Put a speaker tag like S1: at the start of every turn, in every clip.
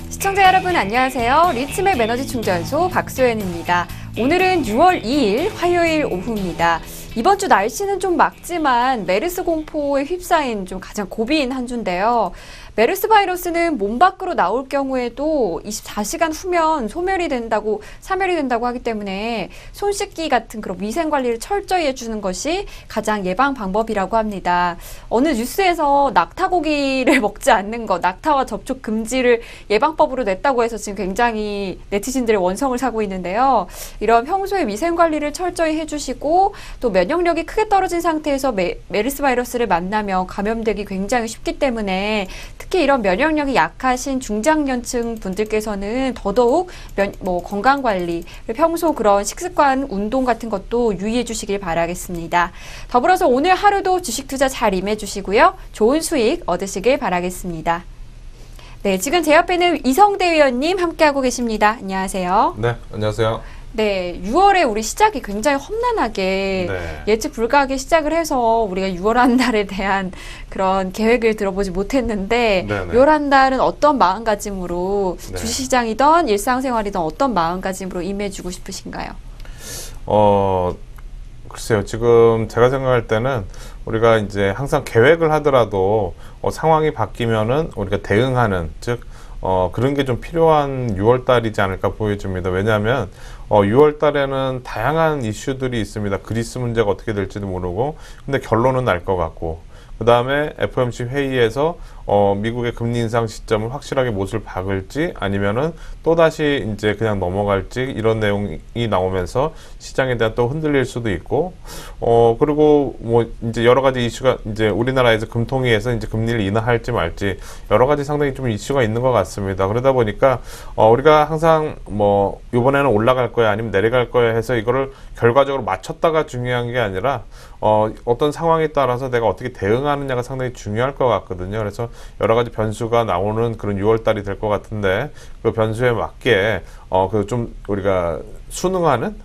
S1: 시청자 여러분 안녕하세요. 리츠맥 에너지 충전소 박소연입니다. 오늘은 6월 2일 화요일 오후입니다. 이번 주 날씨는 좀 맑지만 메르스 공포에 휩싸인 좀 가장 고비인 한 주인데요. 메르스 바이러스는 몸 밖으로 나올 경우에도 24시간 후면 사멸이 된다고 하기 때문에 손 씻기 같은 그런 위생 관리를 철저히 해주는 것이 가장 예방 방법이라고 합니다. 어느 뉴스에서 낙타고기를 먹지 않는 것, 낙타와 접촉 금지를 예방법으로 냈다고 해서 지금 굉장히 네티즌들의 원성을 사고 있는데요. 이런 평소에 위생 관리를 철저히 해주시고 또 면역력이 크게 떨어진 상태에서 메르스 바이러스를 만나면 감염되기 굉장히 쉽기 때문에 특히 이런 면역력이 약하신 중장년층 분들께서는 더더욱 건강관리, 평소 그런 식습관, 운동 같은 것도 유의해 주시길 바라겠습니다. 더불어서 오늘 하루도 주식 투자 잘 임해 주시고요. 좋은 수익 얻으시길 바라겠습니다. 네, 지금 제 옆에는 이성대 위원님 함께하고 계십니다. 안녕하세요.
S2: 네, 안녕하세요.
S1: 네, 6월에 우리 시작이 굉장히 험난하게 예측 불가하게 시작을 해서 우리가 6월 한 달에 대한 그런 계획을 들어보지 못했는데 6월 한 달은 어떤 마음가짐으로 주식시장이든 일상생활이든 어떤 마음가짐으로 임해주고 싶으신가요?
S2: 글쎄요. 지금 제가 생각할 때는 우리가 이제 항상 계획을 하더라도 상황이 바뀌면은 우리가 대응하는, 즉 그런 게 좀 필요한 6월 달이지 않을까 보여집니다. 왜냐하면 6월 달에는 다양한 이슈들이 있습니다. 그리스 문제가 어떻게 될지도 모르고, 근데 결론은 날 것 같고, 그 다음에 FOMC 회의에서 미국의 금리 인상 시점을 확실하게 못을 박을지 아니면은 또다시 이제 그냥 넘어갈지 이런 내용이 나오면서 시장에 대한 또 흔들릴 수도 있고, 그리고 뭐 이제 여러 가지 이슈가 이제 우리나라에서 금통위에서 이제 금리를 인하할지 말지 여러 가지 상당히 좀 이슈가 있는 것 같습니다. 그러다 보니까 우리가 항상 뭐 이번에는 올라갈 거야 아니면 내려갈 거야 해서 이거를 결과적으로 맞췄다가 중요한 게 아니라 어떤 상황에 따라서 내가 어떻게 대응하느냐가 상당히 중요할 것 같거든요. 그래서 여러 가지 변수가 나오는 그런 6월 달이 될 것 같은데 그 변수에 맞게 그 좀 우리가 순응하는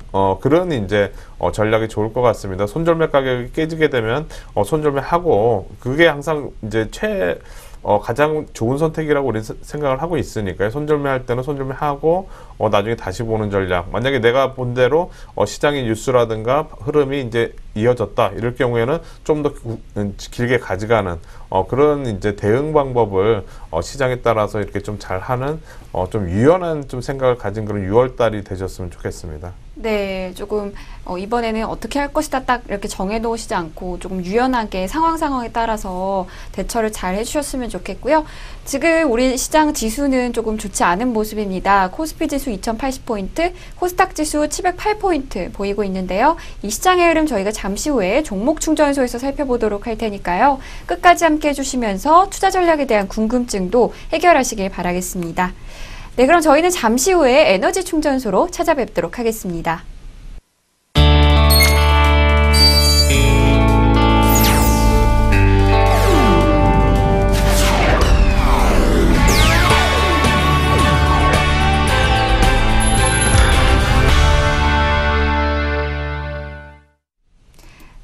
S2: 그런 이제 전략이 좋을 것 같습니다. 손절매 가격이 깨지게 되면 손절매 하고, 그게 항상 이제 가장 좋은 선택이라고 우리는 생각을 하고 있으니까요. 손절매 할 때는 손절매 하고 나중에 다시 보는 전략. 만약에 내가 본 대로 시장의 뉴스라든가 흐름이 이제 이어졌다 이럴 경우에는 좀 더 길게 가져가는 그런 이제 대응 방법을 시장에 따라서 이렇게 좀 잘하는 좀 유연한 좀 생각을 가진 그런 6월 달이 되셨으면 좋겠습니다.
S1: 네, 조금 이번에는 어떻게 할 것이다 딱 이렇게 정해놓으시지 않고 조금 유연하게 상황에 따라서 대처를 잘 해주셨으면 좋겠고요. 지금 우리 시장 지수는 조금 좋지 않은 모습입니다. 코스피 지수 2080포인트, 코스닥 지수 708포인트 보이고 있는데요. 이 시장의 흐름 저희가 잠시 후에 종목 충전소에서 살펴보도록 할 테니까요. 끝까지 함께 해주시면서 투자 전략에 대한 궁금증도 해결하시길 바라겠습니다. 네, 그럼 저희는 잠시 후에 에너지 충전소로 찾아뵙도록 하겠습니다.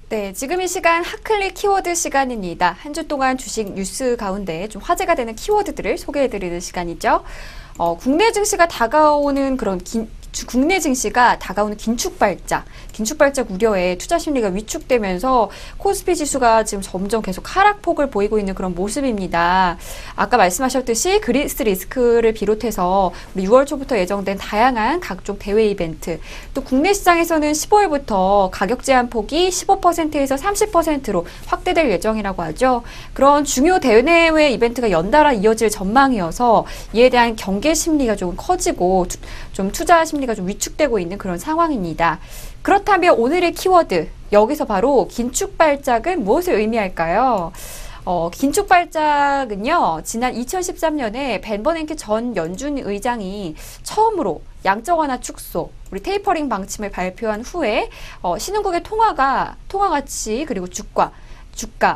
S1: 네, 지금 이 시간 핫클릭 키워드 시간입니다. 한 주 동안 주식 뉴스 가운데 좀 화제가 되는 키워드들을 소개해드리는 시간이죠. 국내 증시가 다가오는 긴축 발작 우려에 투자 심리가 위축되면서 코스피 지수가 지금 점점 계속 하락폭을 보이고 있는 그런 모습입니다. 아까 말씀하셨듯이 그리스 리스크를 비롯해서 우리 6월 초부터 예정된 다양한 각종 대외 이벤트, 또 국내 시장에서는 15일부터 가격 제한 폭이 15%에서 30%로 확대될 예정이라고 하죠. 그런 중요 대내외 이벤트가 연달아 이어질 전망이어서 이에 대한 경계 심리가 조금 커지고 좀 투자 심리가 좀 위축되고 있는 그런 상황입니다. 그렇다면 오늘의 키워드, 여기서 바로 긴축 발작은 무엇을 의미할까요? 긴축 발작은요, 지난 2013년에 벤 버냉키 전 연준 의장이 처음으로 양적 완화 축소, 우리 테이퍼링 방침을 발표한 후에 신흥국의 통화 가치 그리고 주가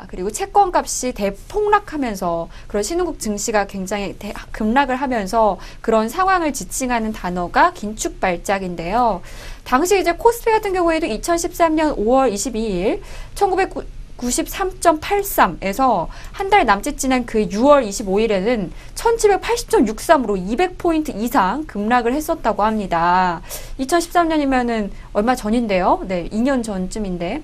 S1: 그리고 채권값이 대폭락하면서 그런 신흥국 증시가 굉장히 급락을 하면서 그런 상황을 지칭하는 단어가 긴축 발작인데요. 당시 이제 코스피 같은 경우에도 2013년 5월 22일 93.83에서 한 달 남짓 지난 그 6월 25일에는 1780.63으로 200포인트 이상 급락을 했었다고 합니다. 2013년이면은 얼마 전인데요. 네, 2년 전쯤인데.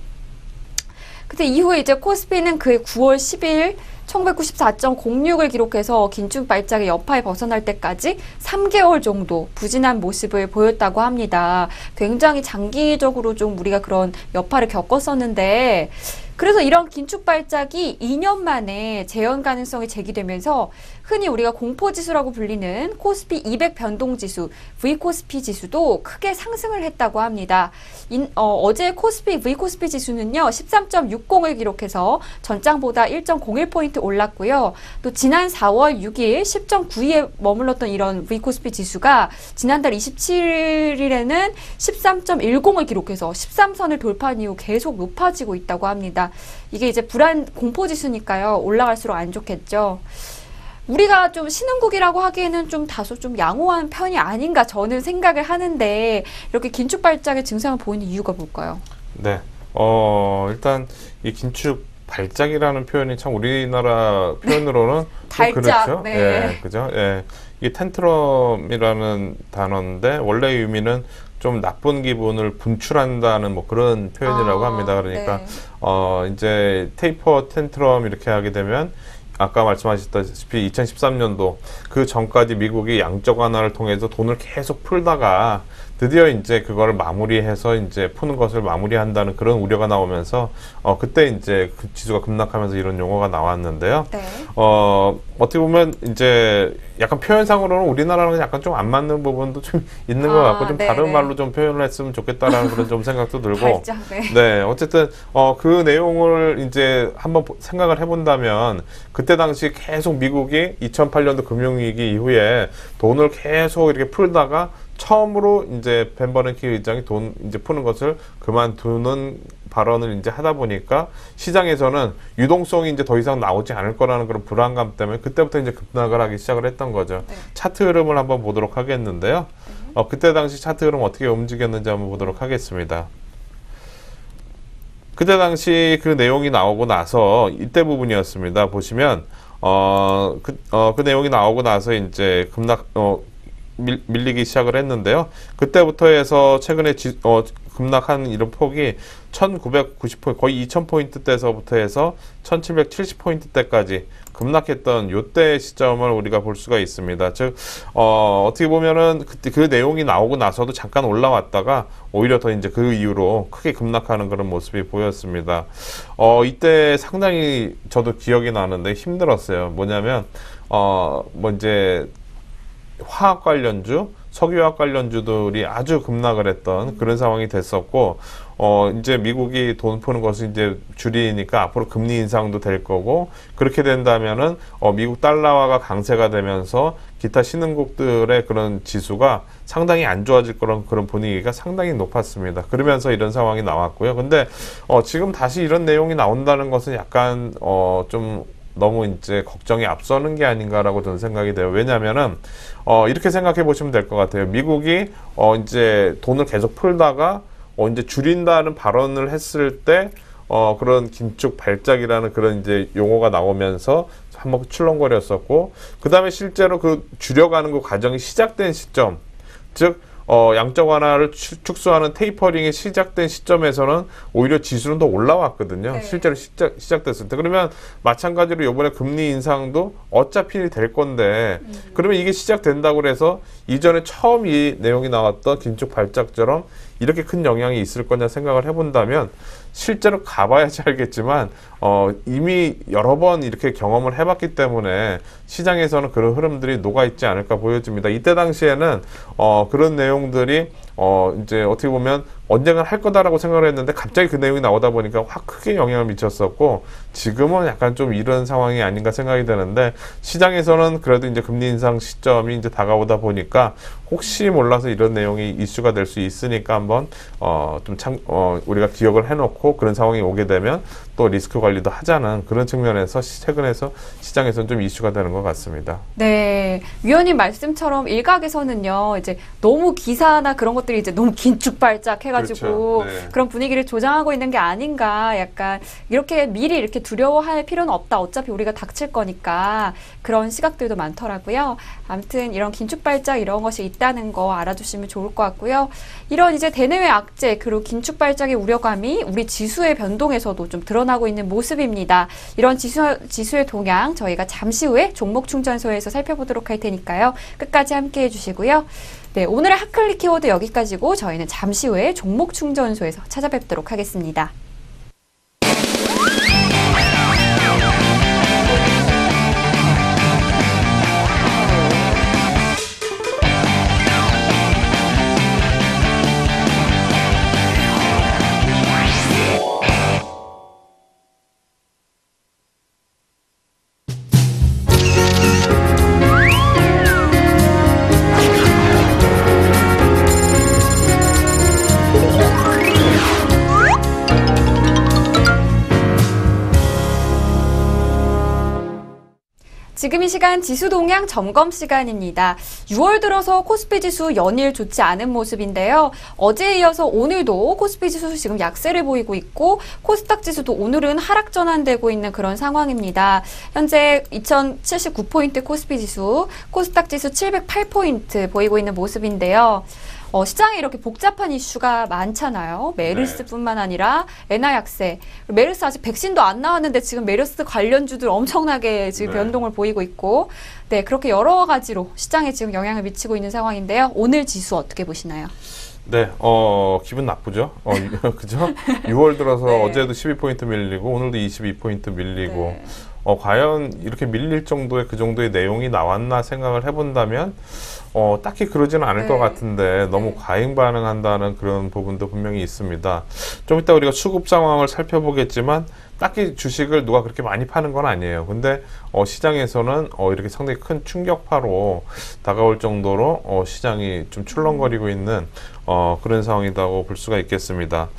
S1: 그때 이후에 이제 코스피는 그 9월 10일 1994.06을 기록해서 긴축 발작의 여파에 벗어날 때까지 3개월 정도 부진한 모습을 보였다고 합니다. 굉장히 장기적으로 좀 우리가 그런 여파를 겪었었는데, 그래서 이런 긴축 발작이 2년 만에 재현 가능성이 제기되면서 흔히 우리가 공포지수라고 불리는 코스피 200 변동지수, V코스피 지수도 크게 상승을 했다고 합니다. 어제 코스피, V코스피 지수는요, 13.60을 기록해서 전장보다 1.01포인트 올랐고요. 또 지난 4월 6일 10.92에 머물렀던 이런 V코스피 지수가 지난달 27일에는 13.10을 기록해서 13선을 돌파한 이후 계속 높아지고 있다고 합니다. 이게 이제 공포지수니까요. 올라갈수록 안 좋겠죠. 우리가 좀 신흥국이라고 하기에는 좀 다소 좀 양호한 편이 아닌가 저는 생각을 하는데, 이렇게 긴축 발작의 증상을 보이는 이유가 뭘까요?
S2: 네. 일단 이 긴축 발작이라는 표현이 참 우리나라 표현으로는 좀
S1: 발작,
S2: 그렇죠.
S1: 네.
S2: 예, 그죠? 예. 이 텐트럼이라는 단어인데 원래 의미는 좀 나쁜 기분을 분출한다는 뭐 그런 표현이라고 합니다. 그러니까
S1: 네.
S2: 이제 테이퍼 텐트럼 이렇게 하게 되면 아까 말씀하셨다시피 2013년도 그 전까지 미국이 양적 완화를 통해서 돈을 계속 풀다가 드디어 이제 그거를 마무리해서 이제 푸는 것을 마무리한다는 그런 우려가 나오면서 그때 이제 그 지수가 급락하면서 이런 용어가 나왔는데요.
S1: 네.
S2: 어떻게 보면 이제 약간 표현상으로는 우리나라랑 약간 좀 안 맞는 부분도 좀 있는 것 같고 좀
S1: 네네.
S2: 다른 말로 좀 표현을 했으면 좋겠다라는 그런 좀 생각도 들고.
S1: 발작, 네.
S2: 네, 어쨌든 그 내용을 이제 한번 생각을 해본다면 그때 당시 계속 미국이 2008년도 금융위기 이후에 돈을 계속 이렇게 풀다가 처음으로 이제 벤 버냉키 의장이 돈 이제 푸는 것을 그만두는 발언을 이제 하다 보니까 시장에서는 유동성이 이제 더 이상 나오지 않을 거라는 그런 불안감 때문에 그때부터 이제 급락을 하기 시작을 했던 거죠.
S1: 네.
S2: 차트 흐름을 한번 보도록 하겠는데요. 그때 당시 차트 흐름 어떻게 움직였는지 한번 보도록 하겠습니다. 그때 당시 그 내용이 나오고 나서 이때 부분이었습니다. 보시면 그 내용이 나오고 나서 이제 밀리기 시작을 했는데요. 그때부터 해서 최근에 급락한 이런 폭이 1990포인트, 거의 2000포인트대서부터 해서 1770포인트대까지 급락했던 요때 시점을 우리가 볼 수가 있습니다. 즉, 어떻게 보면은 그때 그 내용이 나오고 나서도 잠깐 올라왔다가 오히려 더 이제 그 이후로 크게 급락하는 그런 모습이 보였습니다. 이때 상당히 저도 기억이 나는데 힘들었어요. 뭐냐면, 이제 화학 관련주, 석유화학 관련주들이 아주 급락을 했던 그런 상황이 됐었고, 이제 미국이 돈 푸는 것을 이제 줄이니까 앞으로 금리 인상도 될 거고, 그렇게 된다면은, 미국 달러화가 강세가 되면서 기타 신흥국들의 그런 지수가 상당히 안 좋아질 거란 그런 분위기가 상당히 높았습니다. 그러면서 이런 상황이 나왔고요. 근데, 지금 다시 이런 내용이 나온다는 것은 약간, 좀, 너무 이제 걱정이 앞서는 게 아닌가라고 저는 생각이 돼요. 왜냐면은, 이렇게 생각해 보시면 될 것 같아요. 미국이, 이제 돈을 계속 풀다가, 이제 줄인다는 발언을 했을 때, 그런 긴축 발작이라는 그런 이제 용어가 나오면서 한번 출렁거렸었고, 그 다음에 실제로 그 줄여가는 그 과정이 시작된 시점, 즉, 양적 완화를 축소하는 테이퍼링이 시작된 시점에서는 오히려 지수는 더 올라왔거든요.
S1: 네.
S2: 실제로 시작됐을 때. 그러면 마찬가지로 이번에 금리 인상도 어차피 될 건데, 그러면 이게 시작된다고 해서 이전에 처음 이 내용이 나왔던 긴축 발작처럼 이렇게 큰 영향이 있을 거냐 생각을 해본다면 실제로 가봐야지 알겠지만 이미 여러 번 이렇게 경험을 해봤기 때문에 시장에서는 그런 흐름들이 녹아있지 않을까 보여집니다. 이때 당시에는 그런 내용들이 이제 어떻게 보면 언젠가 할 거다라고 생각을 했는데 갑자기 그 내용이 나오다 보니까 확 크게 영향을 미쳤었고 지금은 약간 좀 이런 상황이 아닌가 생각이 되는데 시장에서는 그래도 이제 금리 인상 시점이 이제 다가오다 보니까 혹시 몰라서 이런 내용이 이슈가 될 수 있으니까 한번 우리가 기억을 해놓고 그런 상황이 오게 되면 또 리스크 관리도 하자는 그런 측면에서 최근에서 시장에서는 좀 이슈가 되는 것 같습니다.
S1: 네, 위원님 말씀처럼 일각에서는요, 이제 너무 기사나 그런 것들이 이제 너무 긴축발작 해가지고
S2: 그렇죠. 네.
S1: 그런 분위기를 조장하고 있는 게 아닌가, 약간 이렇게 미리 이렇게 두려워할 필요는 없다. 어차피 우리가 닥칠 거니까 그런 시각들도 많더라고요. 아무튼 이런 긴축발작 이런 것이 있다는 거 알아두시면 좋을 것 같고요. 이런 이제 대내외 악재 그리고 긴축발작의 우려감이 우리 지수의 변동에서도 좀 드러나고 있는 모습입니다. 이런 지수의 동향 저희가 잠시 후에 종목 충전소에서 살펴보도록 할 테니까요. 끝까지 함께 해주시고요. 네, 오늘의 핫클릭 키워드 여기까지고 저희는 잠시 후에 종목 충전소에서 찾아뵙도록 하겠습니다. 지금 이 시간 지수 동향 점검 시간입니다. 6월 들어서 코스피 지수 연일 좋지 않은 모습인데요. 어제에 이어서 오늘도 코스피 지수 지금 약세를 보이고 있고 코스닥 지수도 오늘은 하락 전환되고 있는 그런 상황입니다. 현재 2079포인트 코스피 지수, 코스닥 지수 708포인트 보이고 있는 모습인데요. 시장에 이렇게 복잡한 이슈가 많잖아요. 메르스뿐만 아니라 엔화 약세. 메르스 아직 백신도 안 나왔는데 지금 메르스 관련주들 엄청나게 지금 변동을 보이고 있고, 네, 그렇게 여러 가지로 시장에 지금 영향을 미치고 있는 상황인데요. 오늘 지수 어떻게 보시나요?
S2: 네, 기분 나쁘죠? 그죠? 6월 들어서
S1: 네.
S2: 어제도 12포인트 밀리고, 오늘도 22포인트 밀리고,
S1: 네.
S2: 과연 이렇게 밀릴 정도의 그 정도의 내용이 나왔나 생각을 해본다면, 딱히 그러지는 않을 것 같은데, 너무 과잉 반응한다는 그런 부분도 분명히 있습니다. 좀 이따 우리가 수급 상황을 살펴보겠지만, 딱히 주식을 누가 그렇게 많이 파는 건 아니에요. 근데 시장에서는 이렇게 상당히 큰 충격파로 다가올 정도로 시장이 좀 출렁거리고 있는 그런 상황이라고 볼 수가 있겠습니다.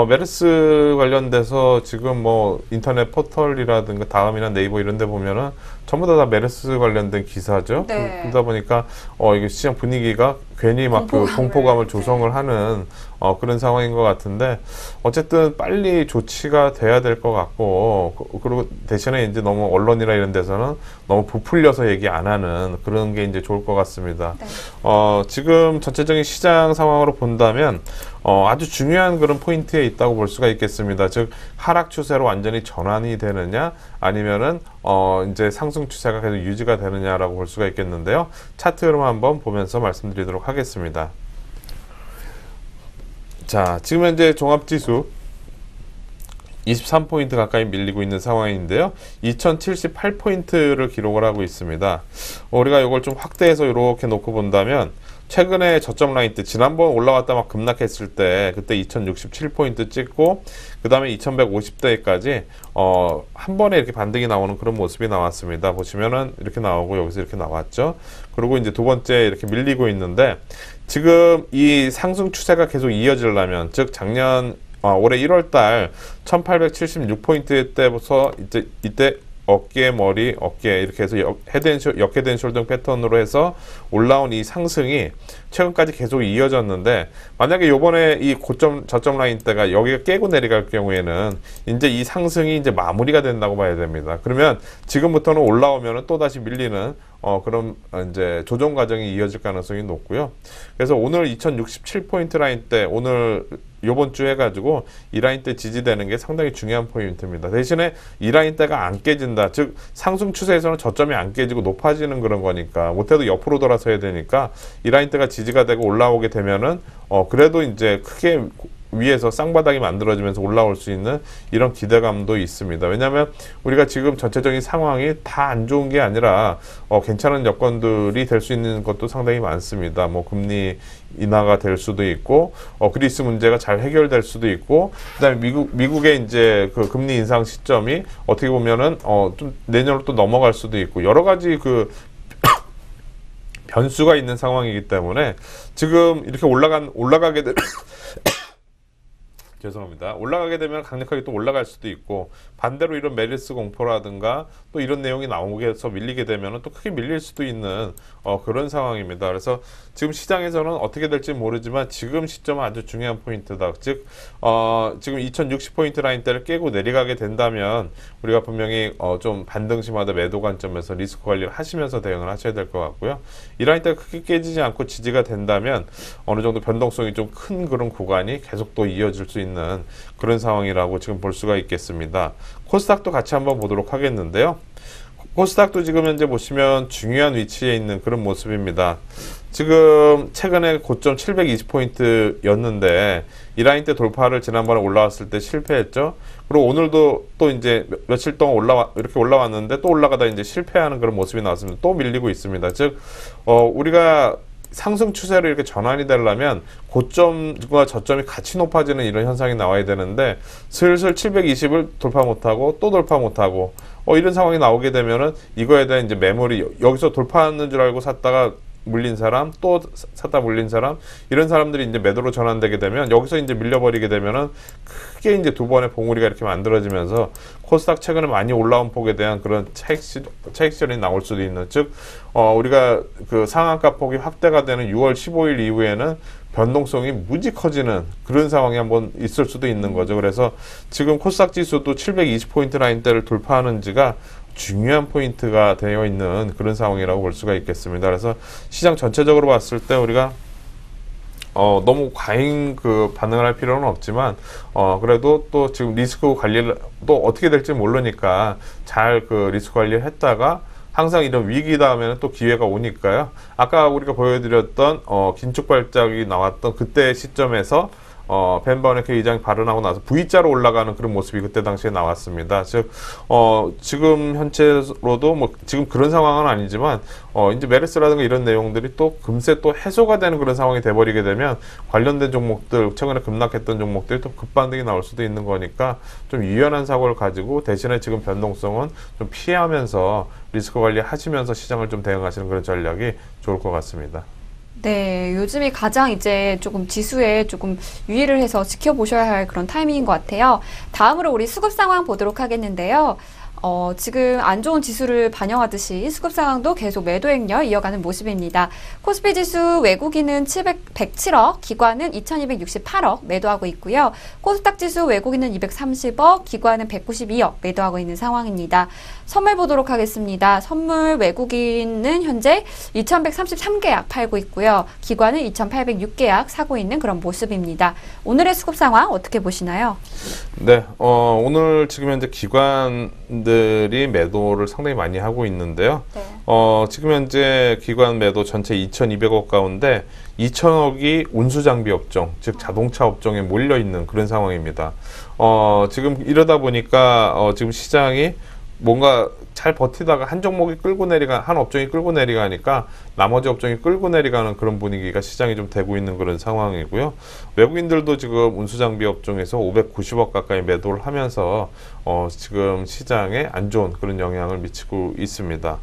S2: 메르스 관련돼서 지금 뭐 인터넷 포털이라든가 다음이나 네이버 이런 데 보면은 전부 다 메르스 관련된 기사죠.
S1: 네.
S2: 그러다 보니까 이게 시장 분위기가 괜히 막 그 공포감을 조성을 하는 그런 상황인 것 같은데, 어쨌든 빨리 조치가 돼야 될 것 같고, 그리고 대신에 이제 너무 언론이나 이런 데서는 너무 부풀려서 얘기 안 하는 그런 게 이제 좋을 것 같습니다.
S1: 네.
S2: 지금 전체적인 시장 상황으로 본다면 아주 중요한 그런 포인트에 있다고 볼 수가 있겠습니다. 즉 하락 추세로 완전히 전환이 되느냐, 아니면은 이제 상승 추세가 계속 유지가 되느냐라고 볼 수가 있겠는데요. 차트 흐름 한번 보면서 말씀드리도록 하겠습니다. 자, 지금 현재 종합지수 23포인트 가까이 밀리고 있는 상황인데요. 2078포인트를 기록을 하고 있습니다. 우리가 이걸 좀 확대해서 이렇게 놓고 본다면, 최근에 저점 라인 때, 지난번 올라왔다 막 급락했을 때, 그때 2067포인트 찍고, 그 다음에 2150대까지, 한 번에 이렇게 반등이 나오는 그런 모습이 나왔습니다. 보시면은 이렇게 나오고, 여기서 이렇게 나왔죠. 그리고 이제 두 번째 이렇게 밀리고 있는데, 지금 이 상승 추세가 계속 이어지려면, 즉 작년, 올해 1월달 1876포인트 때부터 이때 어깨, 머리, 어깨 이렇게 해서 역헤드 앤 숄더 패턴으로 해서 올라온 이 상승이 최근까지 계속 이어졌는데, 만약에 요번에 이 고점, 저점 라인 때가 여기가 깨고 내려갈 경우에는 이제 이 상승이 이제 마무리가 된다고 봐야 됩니다. 그러면 지금부터는 올라오면은 또 다시 밀리는 그럼 이제 조정 과정이 이어질 가능성이 높고요. 그래서 오늘 2067포인트 라인 때, 오늘 요번 주 해가지고 이 라인 때 지지되는 게 상당히 중요한 포인트입니다. 대신에 이 라인 때가 안 깨진다, 즉 상승 추세에서는 저점이 안 깨지고 높아지는 그런 거니까, 못해도 옆으로 돌아서야 되니까 이 라인 때가 지지가 되고 올라오게 되면은 그래도 이제 크게 위에서 쌍바닥이 만들어지면서 올라올 수 있는 이런 기대감도 있습니다. 왜냐하면 우리가 지금 전체적인 상황이 다 안 좋은 게 아니라 괜찮은 여건들이 될 수 있는 것도 상당히 많습니다. 뭐 금리 인하가 될 수도 있고, 그리스 문제가 잘 해결될 수도 있고, 그다음에 미국의 이제 그 금리 인상 시점이 어떻게 보면은 좀 내년으로 또 넘어갈 수도 있고, 여러 가지 그 변수가 있는 상황이기 때문에 지금 이렇게 올라가게 될 죄송합니다. 올라가게 되면 강력하게 또 올라갈 수도 있고, 반대로 이런 메르스 공포라든가 또 이런 내용이 나오게 해서 밀리게 되면 또 크게 밀릴 수도 있는 그런 상황입니다. 그래서 지금 시장에서는 어떻게 될지 모르지만 지금 시점은 아주 중요한 포인트다. 즉 지금 2060포인트 라인대를 깨고 내려가게 된다면 우리가 분명히 좀 반등심하다 매도 관점에서 리스크 관리를 하시면서 대응을 하셔야 될 것 같고요. 이 라인대가 크게 깨지지 않고 지지가 된다면 어느 정도 변동성이 좀 큰 그런 구간이 계속 또 이어질 수 있는 그런 상황이라고 지금 볼 수가 있겠습니다. 코스닥도 같이 한번 보도록 하겠는데요. 코스닥도 지금 현재 보시면 중요한 위치에 있는 그런 모습입니다. 지금 최근에 고점 720포인트였는데 이 라인대 돌파를 지난번에 올라왔을 때 실패했죠. 그리고 오늘도 또 이제 며칠 동안 이렇게 올라왔는데 또 올라가다 이제 실패하는 그런 모습이 나왔습니다. 또 밀리고 있습니다. 즉 우리가 상승 추세로 이렇게 전환이 되려면 고점과 저점이 같이 높아지는 이런 현상이 나와야 되는데 슬슬 720을 돌파 못하고 또 돌파 못하고 이런 상황이 나오게 되면은 이거에 대한 이제 매물이 여기서 돌파하는 줄 알고 샀다가 물린 사람, 또 샀다 물린 사람, 이런 사람들이 이제 매도로 전환되게 되면 여기서 이제 밀려버리게 되면은 크게 이제 두 번의 봉우리가 이렇게 만들어지면서 코스닥 최근에 많이 올라온 폭에 대한 그런 차익 실현이 나올 수도 있는, 즉 우리가 그 상한가 폭이 확대가 되는 6월 15일 이후에는 변동성이 무지 커지는 그런 상황이 한번 있을 수도 있는 거죠. 그래서 지금 코스닥 지수도 720포인트 라인대를 반등하는지가 중요한 포인트가 되어 있는 그런 상황이라고 볼 수가 있겠습니다. 그래서 시장 전체적으로 봤을 때 우리가 너무 과잉 그 반응을 할 필요는 없지만 그래도 또 지금 리스크 관리를 또 어떻게 될지 모르니까 잘 그 리스크 관리를 했다가 항상 이런 위기 다음에는 또 기회가 오니까요. 아까 우리가 보여드렸던 긴축 발작이 나왔던 그때 시점에서 벤 버네케 의장이 발언하고 나서 V자로 올라가는 그런 모습이 그때 당시에 나왔습니다. 즉, 지금 현재로도 뭐 지금 그런 상황은 아니지만 이제 메르스라든가 이런 내용들이 또 금세 또 해소가 되는 그런 상황이 돼버리게 되면 관련된 종목들, 최근에 급락했던 종목들이 또 급반등이 나올 수도 있는 거니까 좀 유연한 사고를 가지고 대신에 지금 변동성은 좀 피하면서 리스크 관리 하시면서 시장을 좀 대응하시는 그런 전략이 좋을 것 같습니다.
S1: 네, 요즘이 가장 이제 조금 지수에 조금 유의를 해서 지켜보셔야 할 그런 타이밍인 것 같아요. 다음으로 우리 수급 상황 보도록 하겠는데요. 지금 안 좋은 지수를 반영하듯이 수급 상황도 계속 매도 행렬 이어가는 모습입니다. 코스피 지수 외국인은 107억, 기관은 2268억 매도하고 있고요. 코스닥 지수 외국인은 230억, 기관은 192억 매도하고 있는 상황입니다. 선물 보도록 하겠습니다. 선물 외국인은 현재 2133계약 팔고 있고요. 기관은 2806계약 사고 있는 그런 모습입니다. 오늘의 수급 상황 어떻게 보시나요?
S2: 네, 오늘 지금 현재 기관들이 매도를 상당히 많이 하고 있는데요.
S1: 네.
S2: 지금 현재 기관 매도 전체 2,200억 가운데 2,000억이 운수장비 업종, 즉 자동차 업종에 몰려 있는 그런 상황입니다. 지금 이러다 보니까 지금 시장이 뭔가 잘 버티다가 한 종목이 한 업종이 끌고 내려가니까 나머지 업종이 끌고 내려가는 그런 분위기가 시장이 좀 되고 있는 그런 상황이고요. 외국인들도 지금 운수장비 업종에서 590억 가까이 매도를 하면서 지금 시장에 안 좋은 그런 영향을 미치고 있습니다.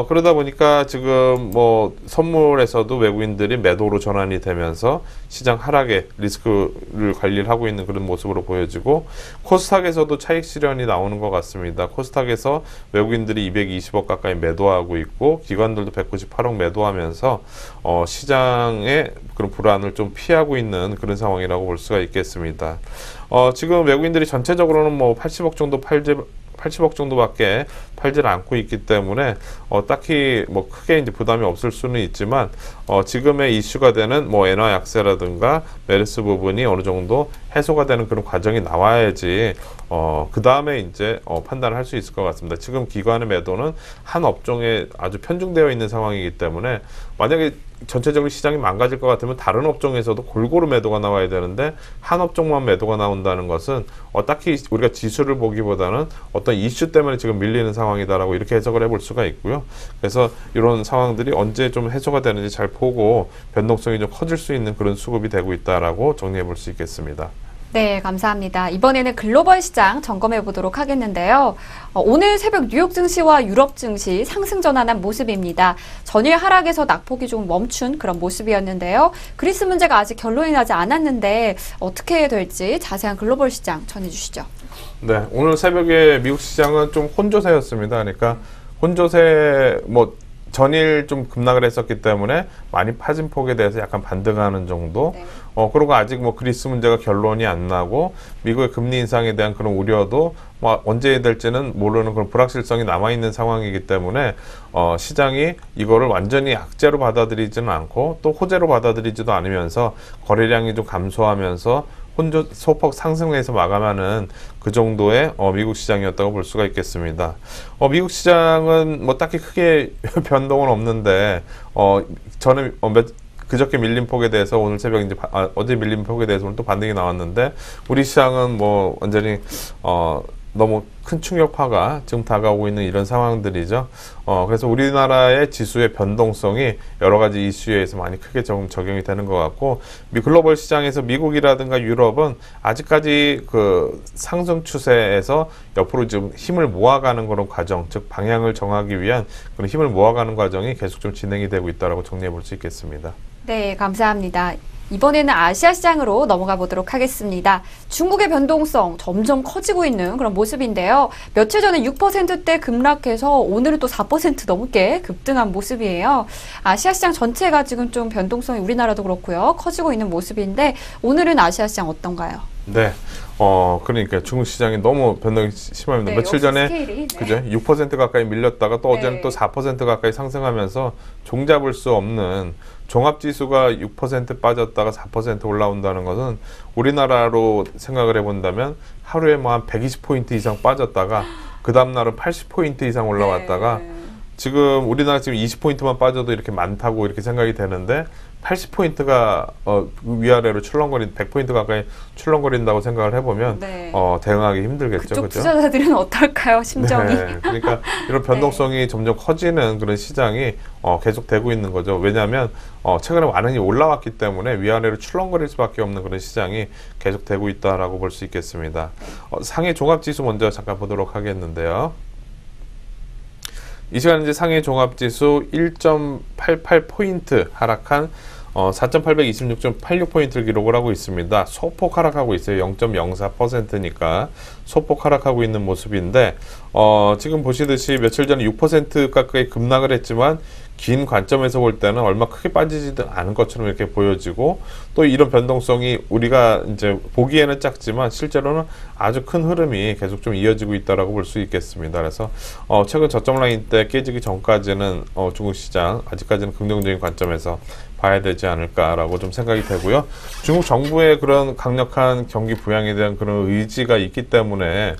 S2: 그러다 보니까 지금 뭐 선물에서도 외국인들이 매도로 전환이 되면서 시장 하락에 리스크를 관리를 하고 있는 그런 모습으로 보여지고, 코스닥에서도 차익 실현이 나오는 것 같습니다. 코스닥에서 외국인들이 220억 가까이 매도하고 있고 기관들도 198억 매도하면서 시장의 그런 불안을 좀 피하고 있는 그런 상황이라고 볼 수가 있겠습니다. 지금 외국인들이 전체적으로는 뭐 80억 정도밖에 팔지를 않고 있기 때문에 딱히 뭐 크게 이제 부담이 없을 수는 있지만 지금의 이슈가 되는 뭐 엔화 약세라든가 메르스 부분이 어느 정도 해소가 되는 그런 과정이 나와야지 그 다음에 이제 판단을 할 수 있을 것 같습니다. 지금 기관의 매도는 한 업종에 아주 편중되어 있는 상황이기 때문에 만약에 전체적으로 시장이 망가질 것 같으면 다른 업종에서도 골고루 매도가 나와야 되는데 한 업종만 매도가 나온다는 것은 딱히 우리가 지수를 보기보다는 어떤 이슈 때문에 지금 밀리는 상황이다라고 이렇게 해석을 해볼 수가 있고요. 그래서 이런 상황들이 언제 좀 해소가 되는지 잘 보고 변동성이 좀 커질 수 있는 그런 수급이 되고 있다라고 정리해 볼 수 있겠습니다.
S1: 네, 감사합니다. 이번에는 글로벌 시장 점검해 보도록 하겠는데요. 오늘 새벽 뉴욕 증시와 유럽 증시 상승 전환한 모습입니다. 전일 하락에서 낙폭이 좀 멈춘 그런 모습이었는데요. 그리스 문제가 아직 결론이 나지 않았는데 어떻게 될지 자세한 글로벌 시장 전해주시죠.
S2: 네, 오늘 새벽에 미국 시장은 좀 혼조세였습니다. 그러니까 혼조세 전일 좀 급락을 했었기 때문에 많이 파진 폭에 대해서 약간 반등하는 정도.
S1: 네.
S2: 그리고 아직 그리스 문제가 결론이 안 나고 미국의 금리 인상에 대한 그런 우려도 언제 될지는 모르는 그런 불확실성이 남아 있는 상황이기 때문에 시장이 이거를 완전히 악재로 받아들이지는 않고 또 호재로 받아들이지도 않으면서 거래량이 좀 감소하면서 소폭 상승해서 마감하는 그 정도의 미국 시장이었다고 볼 수가 있겠습니다. 미국 시장은 딱히 크게 변동은 없는데 저는 그저께 밀린 폭에 대해서 오늘 새벽 이제 어제 밀린 폭에 대해서 오늘 또 반등이 나왔는데 우리 시장은 완전히 너무 큰 충격파가 지금 다가오고 있는 이런 상황들이죠. 그래서 우리나라의 지수의 변동성이 여러 가지 이슈에 의해서 많이 크게 적용이 되는 것 같고, 글로벌 시장에서 미국이라든가 유럽은 아직까지 그 상승 추세에서 옆으로 좀 힘을 모아가는 그런 과정, 즉 방향을 정하기 위한 그런 힘을 모아가는 과정이 계속 좀 진행이 되고 있다라고 정리해 볼 수 있겠습니다.
S1: 네, 감사합니다. 이번에는 아시아 시장으로 넘어가 보도록 하겠습니다. 중국의 변동성 점점 커지고 있는 그런 모습인데요. 며칠 전에 6%대 급락해서 오늘은 또 4% 넘게 급등한 모습이에요. 아시아 시장 전체가 지금 좀 변동성이 우리나라도 그렇고요. 커지고 있는 모습인데 오늘은 아시아 시장 어떤가요?
S2: 네. 그러니까 중국 시장이 너무 변동이 심합니다.
S1: 네,
S2: 며칠 전에
S1: 스케일이, 네.
S2: 그죠? 6% 가까이 밀렸다가 또 어제는
S1: 네.
S2: 또 4% 가까이 상승하면서 종잡을 수 없는 종합지수가 6% 빠졌다가 4% 올라온다는 것은 우리나라로 생각을 해본다면 하루에 한 120포인트 이상 빠졌다가 그 다음날은 80포인트 이상 올라왔다가
S1: 네.
S2: 지금 우리나라 지금 20포인트만 빠져도 이렇게 많다고 이렇게 생각이 되는데 80포인트가 위아래로 100포인트 가까이 출렁거린다고 생각을 해보면
S1: 네.
S2: 대응하기 힘들겠죠.
S1: 그쪽
S2: 그죠?
S1: 투자자들은 어떨까요? 심정이.
S2: 네, 그러니까 이런 변동성이 점점 커지는 그런 시장이 계속 되고 있는 거죠. 왜냐하면 최근에 많이 올라왔기 때문에 위아래로 출렁거릴 수밖에 없는 그런 시장이 계속 되고 있다라고 볼 수 있겠습니다. 상해 종합지수 먼저 잠깐 보도록 하겠는데요. 이 시간 이제 상해 종합지수 1.88포인트 하락한 4,826.86포인트를 기록을 하고 있습니다. 소폭 하락하고 있어요. 0.04%니까 소폭 하락하고 있는 모습인데 지금 보시듯이 며칠 전에 6% 가까이 급락을 했지만 긴 관점에서 볼 때는 얼마 크게 빠지지도 않은 것처럼 이렇게 보여지고 또 이런 변동성이 우리가 이제 보기에는 작지만 실제로는 아주 큰 흐름이 계속 좀 이어지고 있다라고 볼 수 있겠습니다. 그래서 최근 저점 라인 때 깨지기 전까지는 중국 시장 아직까지는 긍정적인 관점에서 봐야 되지 않을까라고 좀 생각이 되고요. 중국 정부의 그런 강력한 경기 부양에 대한 그런 의지가 있기 때문에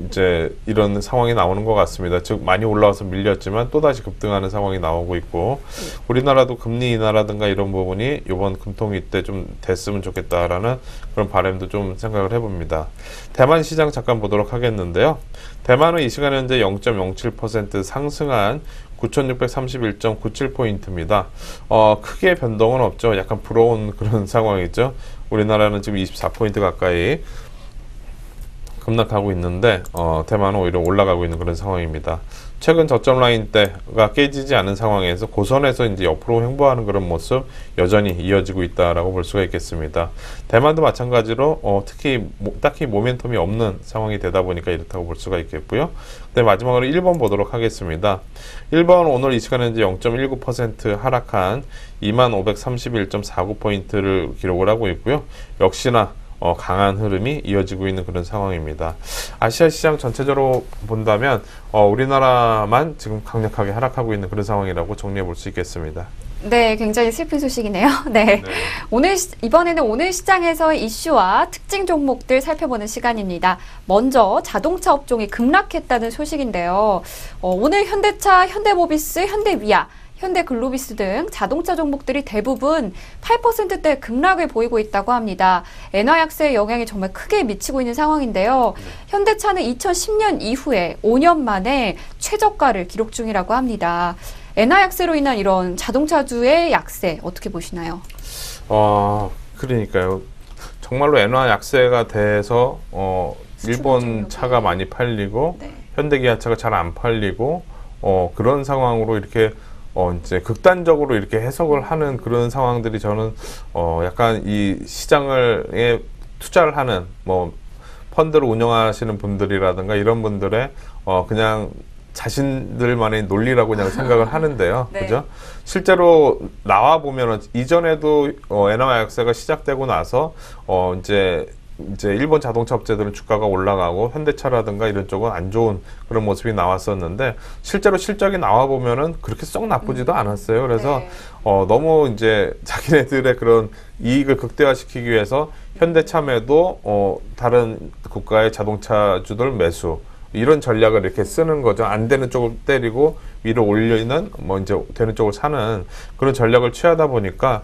S2: 이제 이런 상황이 나오는 것 같습니다. 즉 많이 올라와서 밀렸지만 또다시 급등하는 상황이 나오고 있고 우리나라도 금리 인하라든가 이런 부분이 이번 금통위 때 좀 됐으면 좋겠다라는 그런 바람도 좀 생각을 해봅니다. 대만 시장 잠깐 보도록 하겠는데요. 대만은 이 시간 현재 0.07% 상승한 9,631.97포인트입니다. 크게 변동은 없죠. 약간 부러운 그런 상황이죠. 우리나라는 지금 24포인트 가까이 급락하고 있는데 대만은 오히려 올라가고 있는 그런 상황입니다. 최근 저점 라인 때가 깨지지 않은 상황에서 고선에서 이제 옆으로 횡보하는 그런 모습 여전히 이어지고 있다라고 볼 수가 있겠습니다. 대만도 마찬가지로 특히 딱히 모멘텀이 없는 상황이 되다 보니까 이렇다고 볼 수가 있겠고요. 네, 마지막으로 일본 보도록 하겠습니다. 일본 오늘 이 시간에 이제 0.19% 하락한 2531.49포인트를 기록을 하고 있고요. 역시나 강한 흐름이 이어지고 있는 그런 상황입니다. 아시아 시장 전체적으로 본다면 우리나라만 지금 강력하게 하락하고 있는 그런 상황이라고 정리해 볼 수 있겠습니다.
S1: 네, 굉장히 슬픈 소식이네요. 네. 이번에는 오늘 시장에서의 이슈와 특징 종목들 살펴보는 시간입니다. 먼저 자동차 업종이 급락했다는 소식인데요. 오늘 현대차, 현대모비스, 현대위아, 현대글로비스 등 자동차 종목들이 대부분 8%대 급락을 보이고 있다고 합니다. 엔화 약세의 영향이 정말 크게 미치고 있는 상황인데요. 현대차는 2010년 이후에 5년 만에 최저가를 기록 중이라고 합니다. 엔화 약세로 인한 이런 자동차주의 약세 어떻게 보시나요?
S2: 그러니까요. 정말로 엔화 약세가 돼서 일본
S1: 수출입
S2: 차가 많이 팔리고
S1: 네.
S2: 현대기아차가 잘 안 팔리고 그런 상황으로 이렇게 이제 극단적으로 이렇게 해석을 하는 그런 상황들이 저는 약간 이 시장을 투자를 하는 뭐 펀드를 운영하시는 분들이라든가 이런 분들의 그냥 자신들만의 논리라고 그냥 생각을 하는데요.
S1: 네.
S2: 그죠? 실제로 나와 보면은 이전에도 엔화 약세가 시작되고 나서 이제 일본 자동차 업체들은 주가가 올라가고 현대차라든가 이런 쪽은 안 좋은 그런 모습이 나왔었는데 실제로 실적이 나와 보면은 그렇게 썩 나쁘지도 않았어요. 그래서
S1: 네.
S2: 너무 이제 자기네들의 그런 이익을 극대화시키기 위해서 현대차 매도 다른 국가의 자동차주들 매수 이런 전략을 이렇게 쓰는 거죠. 안 되는 쪽을 때리고 위로 올리는 뭐 이제 되는 쪽을 사는 그런 전략을 취하다 보니까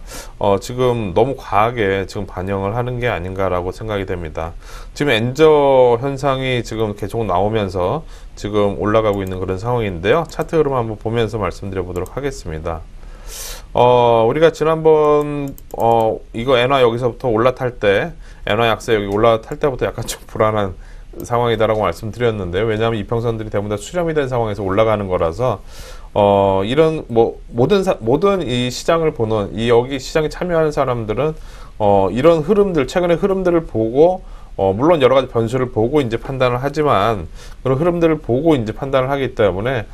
S2: 지금 너무 과하게 지금 반영을 하는 게 아닌가라고 생각이 됩니다. 지금 엔저 현상이 지금 계속 나오면서 지금 올라가고 있는 그런 상황인데요. 차트 흐름 한번 보면서 말씀드려 보도록 하겠습니다. 우리가 지난번 이거 엔화 여기서부터 올라탈 때 엔화 약세 여기 올라탈 때부터 약간 좀 불안한 상황이다라고 말씀드렸는데요. 왜냐하면 이평선들이 대부분 다 수렴이 된 상황에서 올라가는 거라서 이런 뭐 모든 이 시장을 보는 이 여기 시장에 참여하는 사람들은 이런 흐름들 최근의 흐름들을 보고 물론 여러 가지 변수를 보고 이제 판단을 하지만 그런 흐름들을 보고 이제 판단을 하기 때문에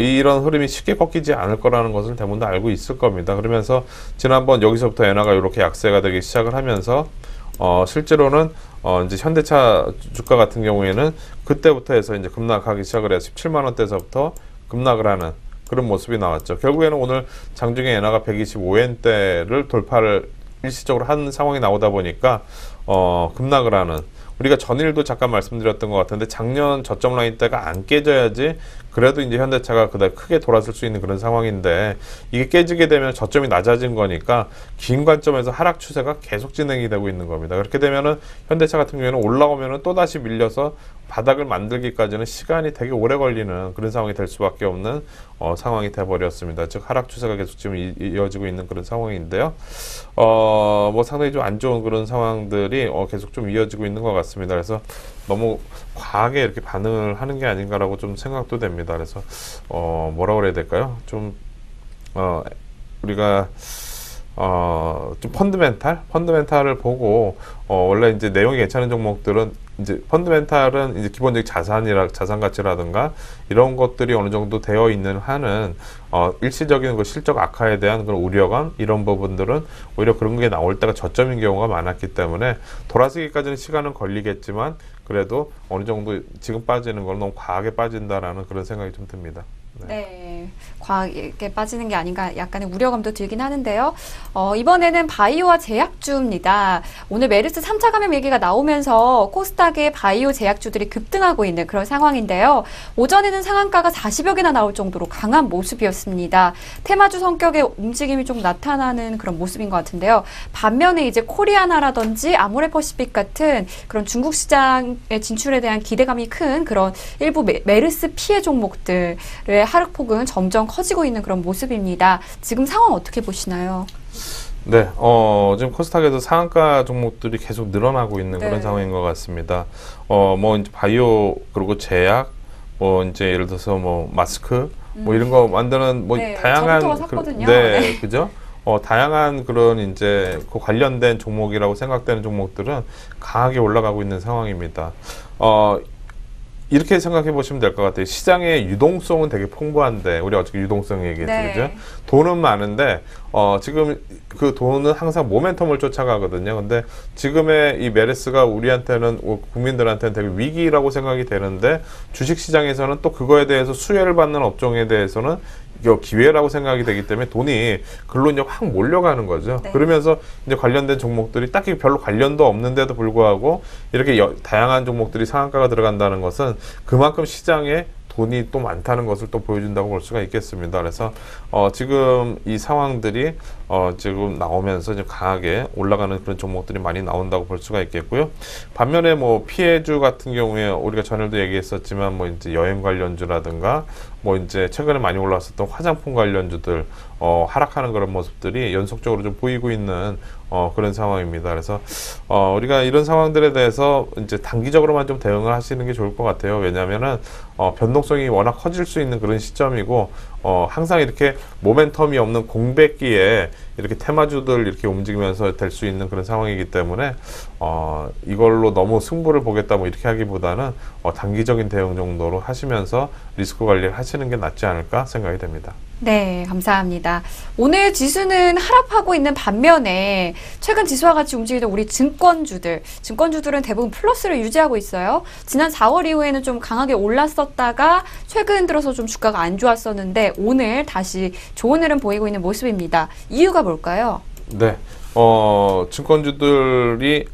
S2: 이런 흐름이 쉽게 꺾이지 않을 거라는 것을 대부분 다 알고 있을 겁니다. 그러면서 지난번 여기서부터 엔화가 이렇게 약세가 되기 시작을 하면서 실제로는 이제 현대차 주가 같은 경우에는 그때부터 해서 이제 급락하기 시작을 해서 17만 원대에서부터 급락을 하는 그런 모습이 나왔죠. 결국에는 오늘 장중에 엔화가 125엔대를 돌파를 일시적으로 한 상황이 나오다 보니까 급락을 하는 우리가 전일도 잠깐 말씀드렸던 것 같은데 작년 저점 라인 때가 안 깨져야지 그래도 이제 현대차가 그다음 크게 돌아설 수 있는 그런 상황인데 이게 깨지게 되면 저점이 낮아진 거니까 긴 관점에서 하락 추세가 계속 진행이 되고 있는 겁니다. 그렇게 되면은 현대차 같은 경우에는 올라오면은 또 다시 밀려서 바닥을 만들기까지는 시간이 되게 오래 걸리는 그런 상황이 될 수밖에 없는 상황이 돼버렸습니다. 즉 하락 추세가 계속 지금 이어지고 있는 그런 상황인데요. 뭐 상당히 좀 안 좋은 그런 상황들이 계속 좀 이어지고 있는 것 같습니다. 그래서 너무 과하게 이렇게 반응을 하는 게 아닌가라고 좀 생각도 됩니다. 그래서 뭐라 그래야 될까요? 좀 우리가 좀 펀드멘탈을 보고 원래 이제 내용이 괜찮은 종목들은 이제 펀드멘탈은 이제 기본적인 자산 가치라든가 이런 것들이 어느 정도 되어 있는 한은 일시적인 그 실적 악화에 대한 그런 우려감 이런 부분들은 오히려 그런 게 나올 때가 저점인 경우가 많았기 때문에 돌아서기까지는 시간은 걸리겠지만 그래도 어느 정도 지금 빠지는 건 너무 과하게 빠진다라는 그런 생각이 좀 듭니다.
S1: 네, 과하게 빠지는 게 아닌가 약간의 우려감도 들긴 하는데요. 이번에는 바이오와 제약주입니다. 오늘 메르스 3차 감염 얘기가 나오면서 코스닥의 바이오 제약주들이 급등하고 있는 그런 상황인데요. 오전에는 상한가가 40여 개나 나올 정도로 강한 모습이었습니다. 테마주 성격의 움직임이 좀 나타나는 그런 모습인 것 같은데요. 반면에 이제 코리아나라든지 아모레퍼시픽 같은 그런 중국 시장의 진출에 대한 기대감이 큰 그런 일부 메르스 피해 종목들의 하락폭은 점점 커지고 있는 그런 모습입니다. 지금 상황 어떻게 보시나요?
S2: 네, 지금 코스닥에서 상한가 종목들이 계속 늘어나고 있는
S1: 네.
S2: 그런 상황인 것 같습니다. 뭐 이제 바이오 그리고 제약, 뭐 이제 예를 들어서 뭐 마스크, 뭐 이런 거 만드는 뭐
S1: 네,
S2: 다양한
S1: 저부터가 샀거든요.
S2: 네,
S1: 네.
S2: 그죠? 다양한 그런 이제 그 관련된 종목이라고 생각되는 종목들은 강하게 올라가고 있는 상황입니다. 이렇게 생각해 보시면 될 것 같아요. 시장의 유동성은 되게 풍부한데, 우리 어저께 유동성 얘기했죠,
S1: 네.
S2: 그죠? 돈은 많은데, 지금 그 돈은 항상 모멘텀을 쫓아가거든요. 근데 지금의 이 메르스가 우리한테는, 국민들한테는 되게 위기라고 생각이 되는데, 주식 시장에서는 또 그거에 대해서 수혜를 받는 업종에 대해서는 이거 기회라고 생각이 되기 때문에 돈이 글로 이제 확 몰려가는 거죠.
S1: 네.
S2: 그러면서 이제 관련된 종목들이 딱히 별로 관련도 없는데도 불구하고 이렇게 다양한 종목들이 상한가가 들어간다는 것은 그만큼 시장에 돈이 또 많다는 것을 또 보여준다고 볼 수가 있겠습니다. 그래서 지금 이 상황들이 지금 나오면서 이제 강하게 올라가는 그런 종목들이 많이 나온다고 볼 수가 있겠고요. 반면에 뭐 피해주 같은 경우에 우리가 전에도 얘기했었지만 뭐 이제 여행 관련주라든가 뭐 이제 최근에 많이 올랐었던 화장품 관련주들 하락하는 그런 모습들이 연속적으로 좀 보이고 있는 그런 상황입니다. 그래서 우리가 이런 상황들에 대해서 이제 단기적으로만 좀 대응을 하시는 게 좋을 것 같아요. 왜냐하면은 변동성이 워낙 커질 수 있는 그런 시점이고 항상 이렇게 모멘텀이 없는 공백기에 이렇게 테마주들 이렇게 움직이면서 될 수 있는 그런 상황이기 때문에 이걸로 너무 승부를 보겠다 뭐 이렇게 하기보다는 단기적인 대응 정도로 하시면서 리스크 관리를 하시는 게 낫지 않을까 생각이 됩니다.
S1: 네, 감사합니다. 오늘 지수는 하락하고 있는 반면에 최근 지수와 같이 움직이던 우리 증권주들은 대부분 플러스를 유지하고 있어요. 지난 4월 이후에는 좀 강하게 올랐었다가 최근 들어서 좀 주가가 안 좋았었는데 오늘 다시 좋은 흐름 보이고 있는 모습입니다. 이유가 뭘까요?
S2: 네, 증권주들이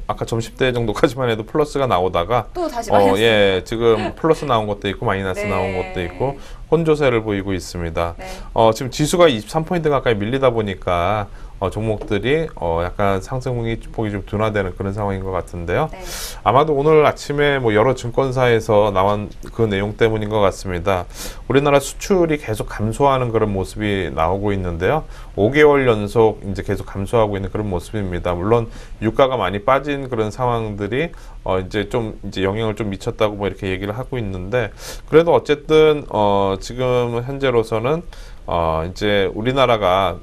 S2: 아까 점심때 정도까지만 해도 플러스가 나오다가
S1: 또 다시 마이너스.
S2: 예, 지금 플러스 나온 것도 있고 마이너스
S1: 네.
S2: 나온 것도 있고 혼조세를 보이고 있습니다.
S1: 네.
S2: 지금 지수가 23포인트 가까이 밀리다 보니까 종목들이 약간 상승이 폭이 좀 둔화되는 그런 상황인 것 같은데요.
S1: 네.
S2: 아마도 오늘 아침에 뭐 여러 증권사에서 나온 그 내용 때문인 것 같습니다. 우리나라 수출이 계속 감소하는 그런 모습이 나오고 있는데요. 5개월 연속 이제 계속 감소하고 있는 그런 모습입니다. 물론 유가가 많이 빠진 그런 상황들이 이제 좀 이제 영향을 좀 미쳤다고 뭐 이렇게 얘기를 하고 있는데 그래도 어쨌든 지금 현재로서는 이제 우리나라가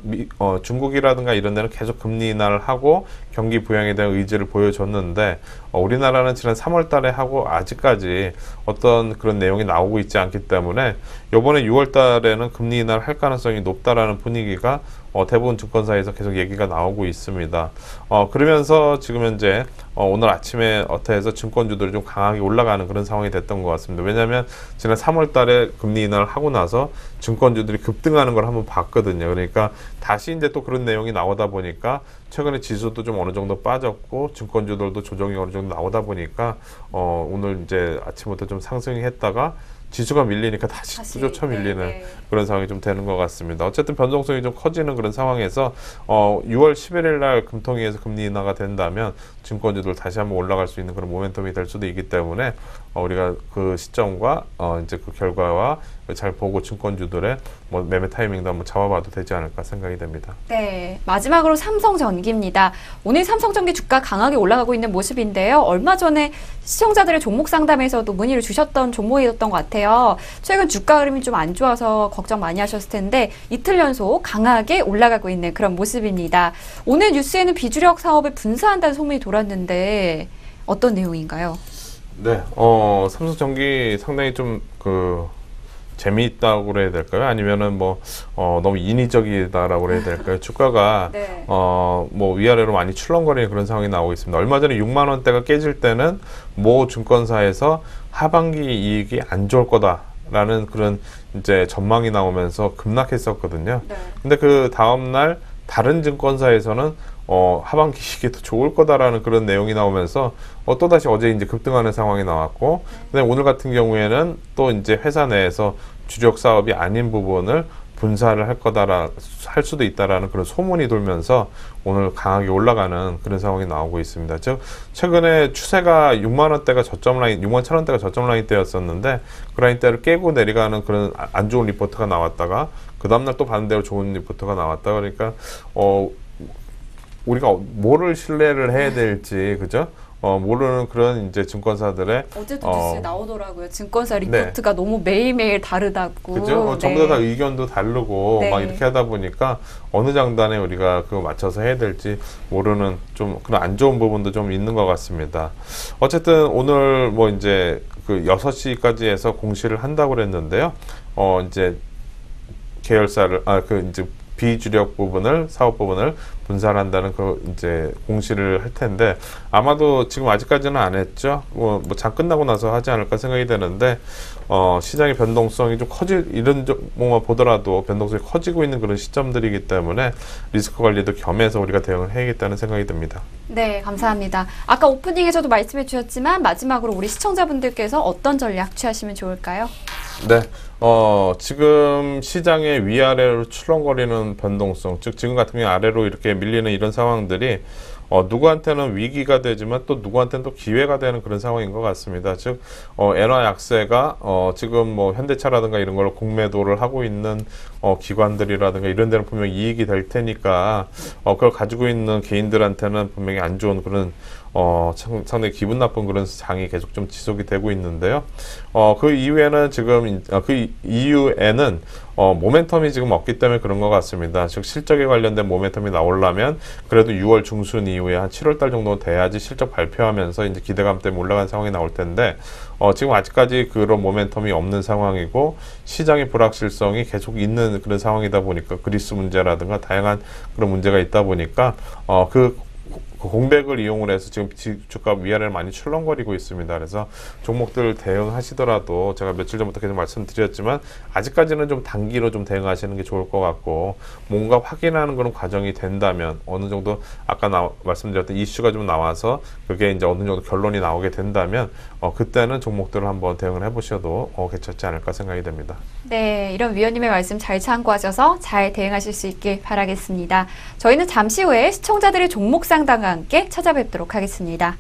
S2: 중국이라든가 이런 데는 계속 금리 인하를 하고 경기 부양에 대한 의지를 보여줬는데 우리나라는 지난 3월 달에 하고 아직까지 어떤 그런 내용이 나오고 있지 않기 때문에 이번에 6월 달에는 금리 인하를 할 가능성이 높다라는 분위기가 대부분 증권사에서 계속 얘기가 나오고 있습니다. 그러면서 지금 현재 오늘 아침에 어태에서 증권주들이 좀 강하게 올라가는 그런 상황이 됐던 것 같습니다. 왜냐하면 지난 3월 달에 금리 인하를 하고 나서 증권주들이 급등하는 걸 한번 봤거든요. 그러니까 다시 이제 또 그런 내용이 나오다 보니까 최근에 지수도 좀 어느 정도 빠졌고 증권주들도 조정이 어느 정도 나오다 보니까 오늘 이제 아침부터 좀 상승이 했다가 지수가 밀리니까 다시 쫓아 밀리는
S1: 네.
S2: 그런 상황이 좀 되는 것 같습니다. 어쨌든 변동성이 좀 커지는 그런 상황에서 6월 11일 날 금통위에서 금리 인하가 된다면 증권주들 다시 한번 올라갈 수 있는 그런 모멘텀이 될 수도 있기 때문에 우리가 그 시점과 이제 그 결과와 잘 보고 증권주들의 뭐 매매 타이밍도 한번 잡아봐도 되지 않을까 생각이 됩니다.
S1: 네, 마지막으로 삼성전기입니다. 오늘 삼성전기 주가 강하게 올라가고 있는 모습인데요. 얼마 전에 시청자들의 종목 상담에서도 문의를 주셨던 종목이었던 것 같아요. 최근 주가 흐름이 좀 안 좋아서 걱정 많이 하셨을 텐데 이틀 연속 강하게 올라가고 있는 그런 모습입니다. 오늘 뉴스에는 비주력 사업을 분사한다는 소문이 돌았는데 어떤 내용인가요?
S2: 네, 삼성전기 상당히 좀 재미있다고 그래야 될까요? 아니면은 뭐 너무 인위적이다라고 그래야 될까요? 주가가
S1: 네.
S2: 뭐 위아래로 많이 출렁거리는 그런 상황이 나오고 있습니다. 얼마 전에 6만 원대가 깨질 때는 모 증권사에서 하반기 이익이 안 좋을 거다라는 그런 이제 전망이 나오면서 급락했었거든요.
S1: 네.
S2: 근데 그 다음 날 다른 증권사에서는 하반기 이익이 더 좋을 거다라는 그런 내용이 나오면서 또다시 어제 이제 급등하는 상황이 나왔고, 근데 오늘 같은 경우에는 또 이제 회사 내에서 주력 사업이 아닌 부분을 분사를 할 수도 있다라는 그런 소문이 돌면서 오늘 강하게 올라가는 그런 상황이 나오고 있습니다. 즉 최근에 추세가 6만 원대가 저점 라인, 6만 1천 원대가 저점 라인 때였었는데 그 라인 대를 깨고 내려가는 그런 안 좋은 리포트가 나왔다가 그 다음날 또 반대로 좋은 리포트가 나왔다. 그러니까 우리가 뭐를 신뢰를 해야 될지, 그죠? 모르는 그런 이제 증권사들의
S1: 어제도 뉴스에 나오더라고요. 증권사 리포트가 네. 너무 매일매일 다르다고.
S2: 그죠? 전부 다 의견도 다르고
S1: 네.
S2: 막 이렇게 하다 보니까 어느 장단에 우리가 그거 맞춰서 해야 될지 모르는 좀 그런 안 좋은 부분도 좀 있는 것 같습니다. 어쨌든 오늘 뭐 이제 그 6시까지 해서 공시를 한다고 그랬는데요. 이제 계열사를 이제 비주력 부분을, 사업 부분을 분산을 한다는 그 이제 공시를 할 텐데, 아마도 지금 아직까지는 안 했죠. 뭐 장 끝나고 나서 하지 않을까 생각이 되는데, 시장의 변동성이 좀 이런 종목만 보더라도 변동성이 커지고 있는 그런 시점들이기 때문에 리스크 관리도 겸해서 우리가 대응을 해야겠다는 생각이 듭니다.
S1: 네, 감사합니다. 아까 오프닝에서도 말씀해 주셨지만 마지막으로 우리 시청자분들께서 어떤 전략 취하시면 좋을까요?
S2: 네. 지금 시장의 위아래로 출렁거리는 변동성, 즉 지금 같은 경우 아래로 이렇게 밀리는 이런 상황들이 누구한테는 위기가 되지만 또 누구한테는 또 기회가 되는 그런 상황인 것 같습니다. 즉, 엔화 약세가 지금 뭐 현대차라든가 이런 걸로 공매도를 하고 있는 기관들이라든가 이런 데는 분명히 이익이 될 테니까 그걸 가지고 있는 개인들한테는 분명히 안 좋은 그런 상당히 기분 나쁜 그런 장이 계속 좀 지속이 되고 있는데요. 그 이후에는 지금 그 이후에는 모멘텀이 지금 없기 때문에 그런 것 같습니다. 즉 실적에 관련된 모멘텀이 나오려면 그래도 6월 중순 이후에 한 7월 달 정도 돼야지 실적 발표하면서 이제 기대감 때문에 올라간 상황이 나올 텐데 지금 아직까지 그런 모멘텀이 없는 상황이고 시장의 불확실성이 계속 있는 그런 상황이다 보니까 그리스 문제라든가 다양한 그런 문제가 있다 보니까 그 공백을 이용을 해서 지금 주가 위아래를 많이 출렁거리고 있습니다. 그래서 종목들 대응하시더라도 제가 며칠 전부터 계속 말씀드렸지만 아직까지는 좀 단기로 좀 대응하시는 게 좋을 것 같고 뭔가 확인하는 그런 과정이 된다면 어느 정도 아까 말씀드렸던 이슈가 좀 나와서 그게 이제 어느 정도 결론이 나오게 된다면 그때는 종목들을 한번 대응을 해보셔도 괜찮지 않을까 생각이 됩니다.
S1: 네, 이런 위원님의 말씀 잘 참고하셔서 잘 대응하실 수 있길 바라겠습니다. 저희는 잠시 후에 시청자들의 종목 상담과 함께 찾아뵙도록 하겠습니다.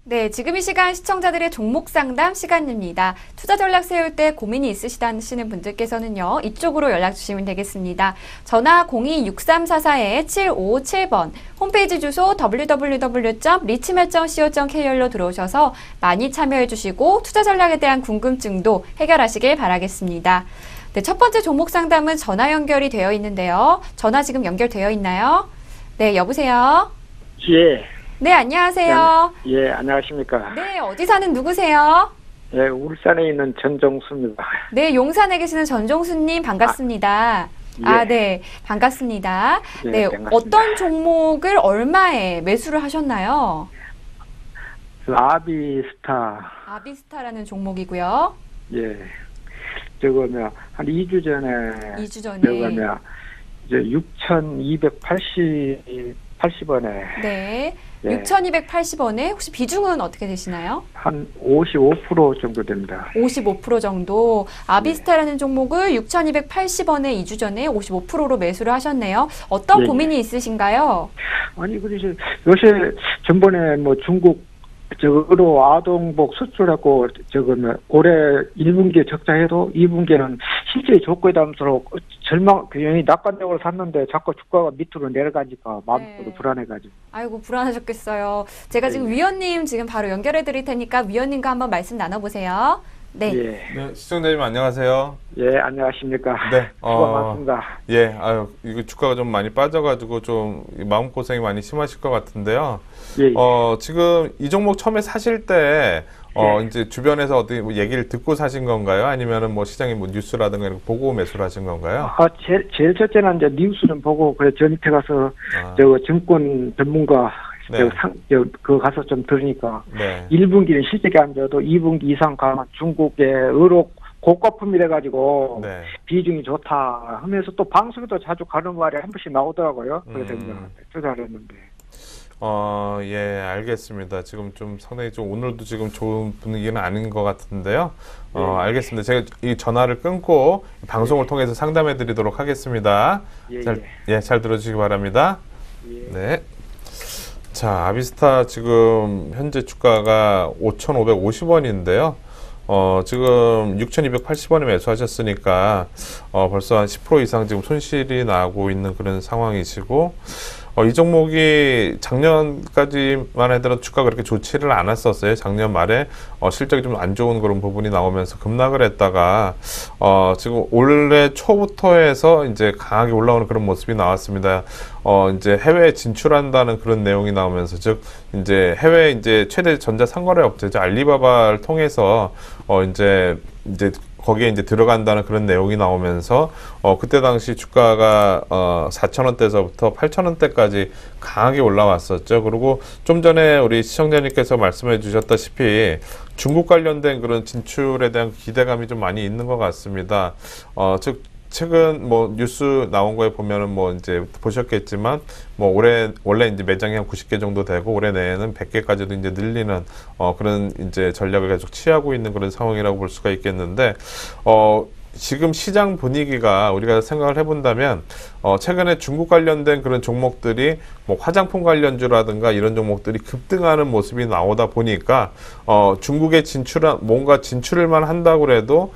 S1: 네, 지금 이 시간 시청자들의 종목 상담 시간입니다. 투자 전략 세울 때 고민이 있으시다시는 분들께서는요, 이쪽으로 연락 주시면 되겠습니다. 전화 02-6344-7557번, 홈페이지 주소 www.리치med.co.kr로 들어오셔서 많이 참여해 주시고 투자 전략에 대한 궁금증도 해결하시길 바라겠습니다. 네, 첫 번째 종목 상담은 전화 연결이 되어 있는데요. 전화 지금 연결되어 있나요? 네, 여보세요?
S3: 예.
S1: 네, 안녕하세요.
S3: 예, 안녕하십니까.
S1: 네, 어디 사는 누구세요?
S3: 예, 울산에 있는 전정수입니다.
S1: 네, 용산에 계시는 전종수님 반갑습니다.
S3: 예.
S1: 네, 반갑습니다.
S3: 예,
S1: 네,
S3: 반갑습니다.
S1: 어떤 종목을 얼마에 매수를 하셨나요?
S3: 그 아비스타,
S1: 아비스타라는 종목이고요.
S3: 예. 저거면, 한 2주 전에,
S1: 2주 전에.
S3: 저거면, 이제 6,280원에,
S1: 네,
S3: 예.
S1: 6,280원에 혹시 비중은 어떻게 되시나요?
S3: 한 55% 정도 됩니다.
S1: 55% 정도. 아비스타라는 종목을 6,280원에 2주 전에 55%로 매수를 하셨네요. 어떤
S3: 예,
S1: 고민이 있으신가요?
S3: 아니, 그래서 요새 전번에 뭐 중국 저거로 아동복 수출하고 저거는 올해 1분기에 적자해도 2분기에는 실제 좋고다면서 절망 굉장히 낙관적으로 샀는데 자꾸 주가가 밑으로 내려가니까 마음도
S1: 네.
S3: 불안해가지고.
S1: 아이고, 불안하셨겠어요. 제가 지금
S3: 네.
S1: 위원님 지금 바로 연결해 드릴 테니까 위원님과 한번 말씀 나눠보세요. 네.
S3: 예.
S2: 네, 시청자님 안녕하세요.
S3: 예, 안녕하십니까.
S2: 네,
S3: 수고 많습니다.
S2: 예, 이거 주가가 좀 많이 빠져가지고 좀 마음고생이 많이 심하실 것 같은데요.
S3: 예.
S2: 지금 이 종목 처음에 사실 때,
S3: 예.
S2: 이제 주변에서 어디 뭐 얘기를 듣고 사신 건가요? 아니면은 뭐 시장의 뭐 뉴스라든가 이런 거 보고 매수를 하신 건가요?
S3: 제일 첫째는 이제 뉴스는 보고, 그래, 저 밑에 가서, 저 증권 전문가,
S2: 네.
S3: 그거 가서 좀 들으니까,
S2: 네.
S3: 1분기는 실적이 안 좋아도 2분기 이상 가면 중국의 의료 고가품이래 가지고,
S2: 네.
S3: 비중이 좋다 하면서 또 방송에도 자주 가는 말이 한 번씩 나오더라고요. 그래서 이제 투자를 했는데.
S2: 예, 알겠습니다. 지금 좀 상당히 좀 오늘도 지금 좋은 분위기는 아닌 것 같은데요. 알겠습니다. 제가 이 전화를 끊고 방송을 통해서 상담해 드리도록 하겠습니다.
S3: 예,
S2: 잘 들어주시기 바랍니다.
S3: 예.
S2: 네. 자, 아비스타 지금 현재 주가가 5,550원인데요. 지금 6,280원에 매수하셨으니까 벌써 한 10% 이상 지금 손실이 나고 있는 그런 상황이시고 이 종목이 작년까지만 해도 주가가 그렇게 좋지를 않았었어요. 작년 말에 실적이 좀 안 좋은 그런 부분이 나오면서 급락을 했다가 지금 올해 초부터 해서 이제 강하게 올라오는 그런 모습이 나왔습니다. 이제 해외에 진출한다는 그런 내용이 나오면서, 즉 이제 해외 이제 최대 전자 상거래 업체죠, 알리바바를 통해서 이제 거기에 이제 들어간다는 그런 내용이 나오면서 그때 당시 주가가 4,000원대에서부터 8,000원대까지 강하게 올라왔었죠. 그리고 좀 전에 우리 시청자님께서 말씀해 주셨다시피 중국 관련된 그런 진출에 대한 기대감이 좀 많이 있는 것 같습니다. 즉 최근 뭐 뉴스 나온 거에 보면은 뭐 이제 보셨겠지만 뭐 올해 원래 이제 매장이 한 90개 정도 되고 올해 내에는 100개까지도 이제 늘리는 그런 이제 전략을 계속 취하고 있는 그런 상황이라고 볼 수가 있겠는데, 지금 시장 분위기가 우리가 생각을 해본다면 최근에 중국 관련된 그런 종목들이 뭐 화장품 관련주라든가 이런 종목들이 급등하는 모습이 나오다 보니까 중국에 뭔가 진출을만 한다고 해도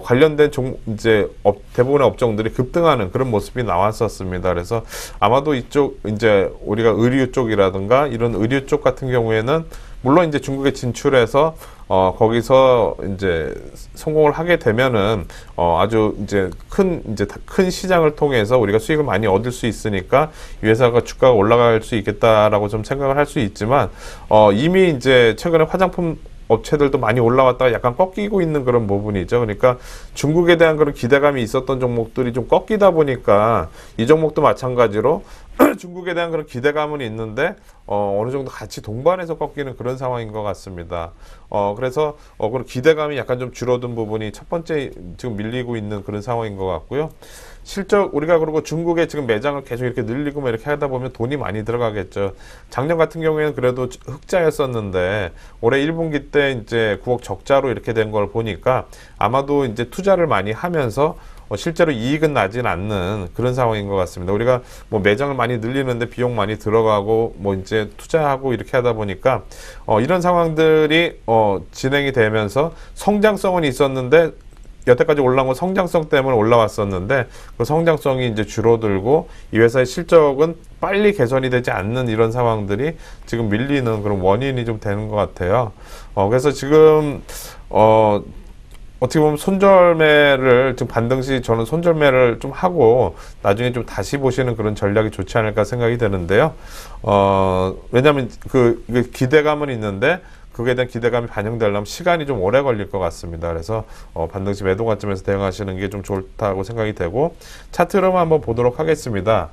S2: 관련된 이제 대부분의 업종들이 급등하는 그런 모습이 나왔었습니다. 그래서 아마도 이쪽 이제 우리가 의류 쪽이라든가 이런 의류 쪽 같은 경우에는 물론 이제 중국에 진출해서 거기서 이제 성공을 하게 되면은 아주 이제 큰 시장을 통해서 우리가 수익을 많이 얻을 수 있으니까 이 회사가 주가가 올라갈 수 있겠다라고 좀 생각을 할 수 있지만 이미 이제 최근에 화장품 업체들도 많이 올라왔다가 약간 꺾이고 있는 그런 부분이죠. 그러니까 중국에 대한 그런 기대감이 있었던 종목들이 좀 꺾이다 보니까 이 종목도 마찬가지로 중국에 대한 그런 기대감은 있는데 어느 정도 같이 동반해서 꺾이는 그런 상황인 것 같습니다. 그래서 그런 기대감이 약간 좀 줄어든 부분이 첫 번째 지금 밀리고 있는 그런 상황인 것 같고요. 실적 우리가 그리고 중국에 지금 매장을 계속 이렇게 늘리고 뭐 이렇게 하다 보면 돈이 많이 들어가겠죠. 작년 같은 경우에는 그래도 흑자였었는데 올해 1분기 때 이제 9억 적자로 이렇게 된 걸 보니까 아마도 이제 투자를 많이 하면서 실제로 이익은 나진 않는 그런 상황인 것 같습니다. 우리가 뭐 매장을 많이 늘리는데 비용 많이 들어가고 뭐 이제 투자하고 이렇게 하다 보니까 이런 상황들이 진행이 되면서 성장성은 있었는데 여태까지 올라온 건 성장성 때문에 올라왔었는데 그 성장성이 이제 줄어들고 이 회사의 실적은 빨리 개선이 되지 않는 이런 상황들이 지금 밀리는 그런 원인이 좀 되는 것 같아요. 그래서 지금 어떻게 보면 손절매를 지금 반등시 저는 손절매를 좀 하고 나중에 좀 다시 보시는 그런 전략이 좋지 않을까 생각이 되는데요. 왜냐하면 그 기대감은 있는데 그에 대한 기대감이 반영되려면 시간이 좀 오래 걸릴 것 같습니다. 그래서 반등시 매도 관점에서 대응하시는 게 좀 좋다고 생각이 되고, 차트로 한번 보도록 하겠습니다.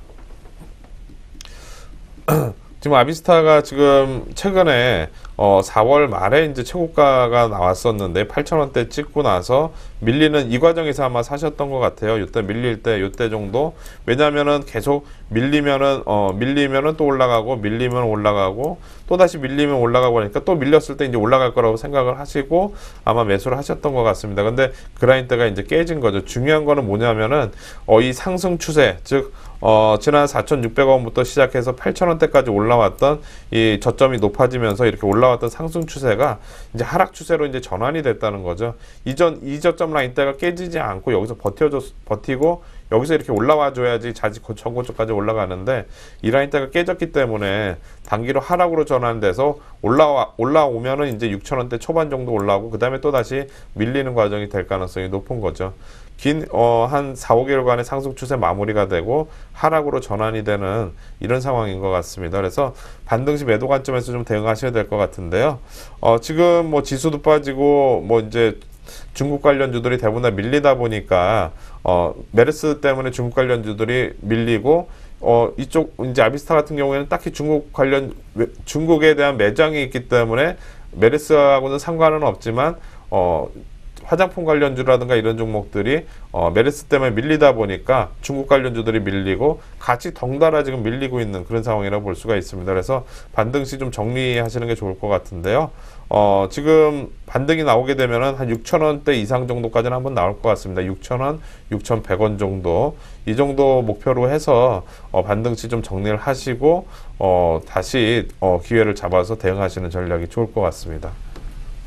S2: 지금 아비스타가 지금 최근에 4월 말에 이제 최고가가 나왔었는데 8,000원대 찍고 나서 밀리는 이 과정에서 아마 사셨던 것 같아요. 이때 밀릴 때 이때 정도. 왜냐하면은 계속 밀리면은 또 올라가고 밀리면 올라가고 또 다시 밀리면 올라가고 하니까 또 밀렸을 때 이제 올라갈 거라고 생각을 하시고 아마 매수를 하셨던 것 같습니다. 근데 그 라인대가 이제 깨진 거죠. 중요한 거는 뭐냐면은 이 상승 추세, 즉 지난 4,600원부터 시작해서 8,000원대까지 올라왔던 이 저점이 높아지면서 이렇게 올라왔던 상승 추세가 이제 하락 추세로 이제 전환이 됐다는 거죠. 이 저점 라인대가 깨지지 않고 여기서 버티고 여기서 이렇게 올라와 줘야지 전고점까지 올라가는데 이 라인대가 깨졌기 때문에 단기로 하락으로 전환돼서 올라오면은 이제 6,000원대 초반 정도 올라오고 그 다음에 또 다시 밀리는 과정이 될 가능성이 높은 거죠. 한 4, 5개월간의 상승 추세 마무리가 되고 하락으로 전환이 되는 이런 상황인 것 같습니다. 그래서 반등시 매도 관점에서 좀 대응하셔야 될 것 같은데요. 지금 뭐 지수도 빠지고 뭐 이제 중국 관련주들이 대부분 다 밀리다 보니까 메르스 때문에 중국 관련주들이 밀리고 이쪽 이제 아비스타 같은 경우에는 딱히 중국에 대한 매장이 있기 때문에 메르스하고는 상관은 없지만 화장품 관련주라든가 이런 종목들이 메르스 때문에 밀리다 보니까 중국 관련주들이 밀리고 같이 덩달아 지금 밀리고 있는 그런 상황이라고 볼 수가 있습니다. 그래서 반등시 좀 정리하시는 게 좋을 것 같은데요. 지금 반등이 나오게 되면은 한 6,000원대 이상 정도까지는 한번 나올 것 같습니다. 6,000원, 6,100원 정도, 이 정도 목표로 해서 반등시 좀 정리를 하시고 다시 기회를 잡아서 대응하시는 전략이 좋을 것 같습니다.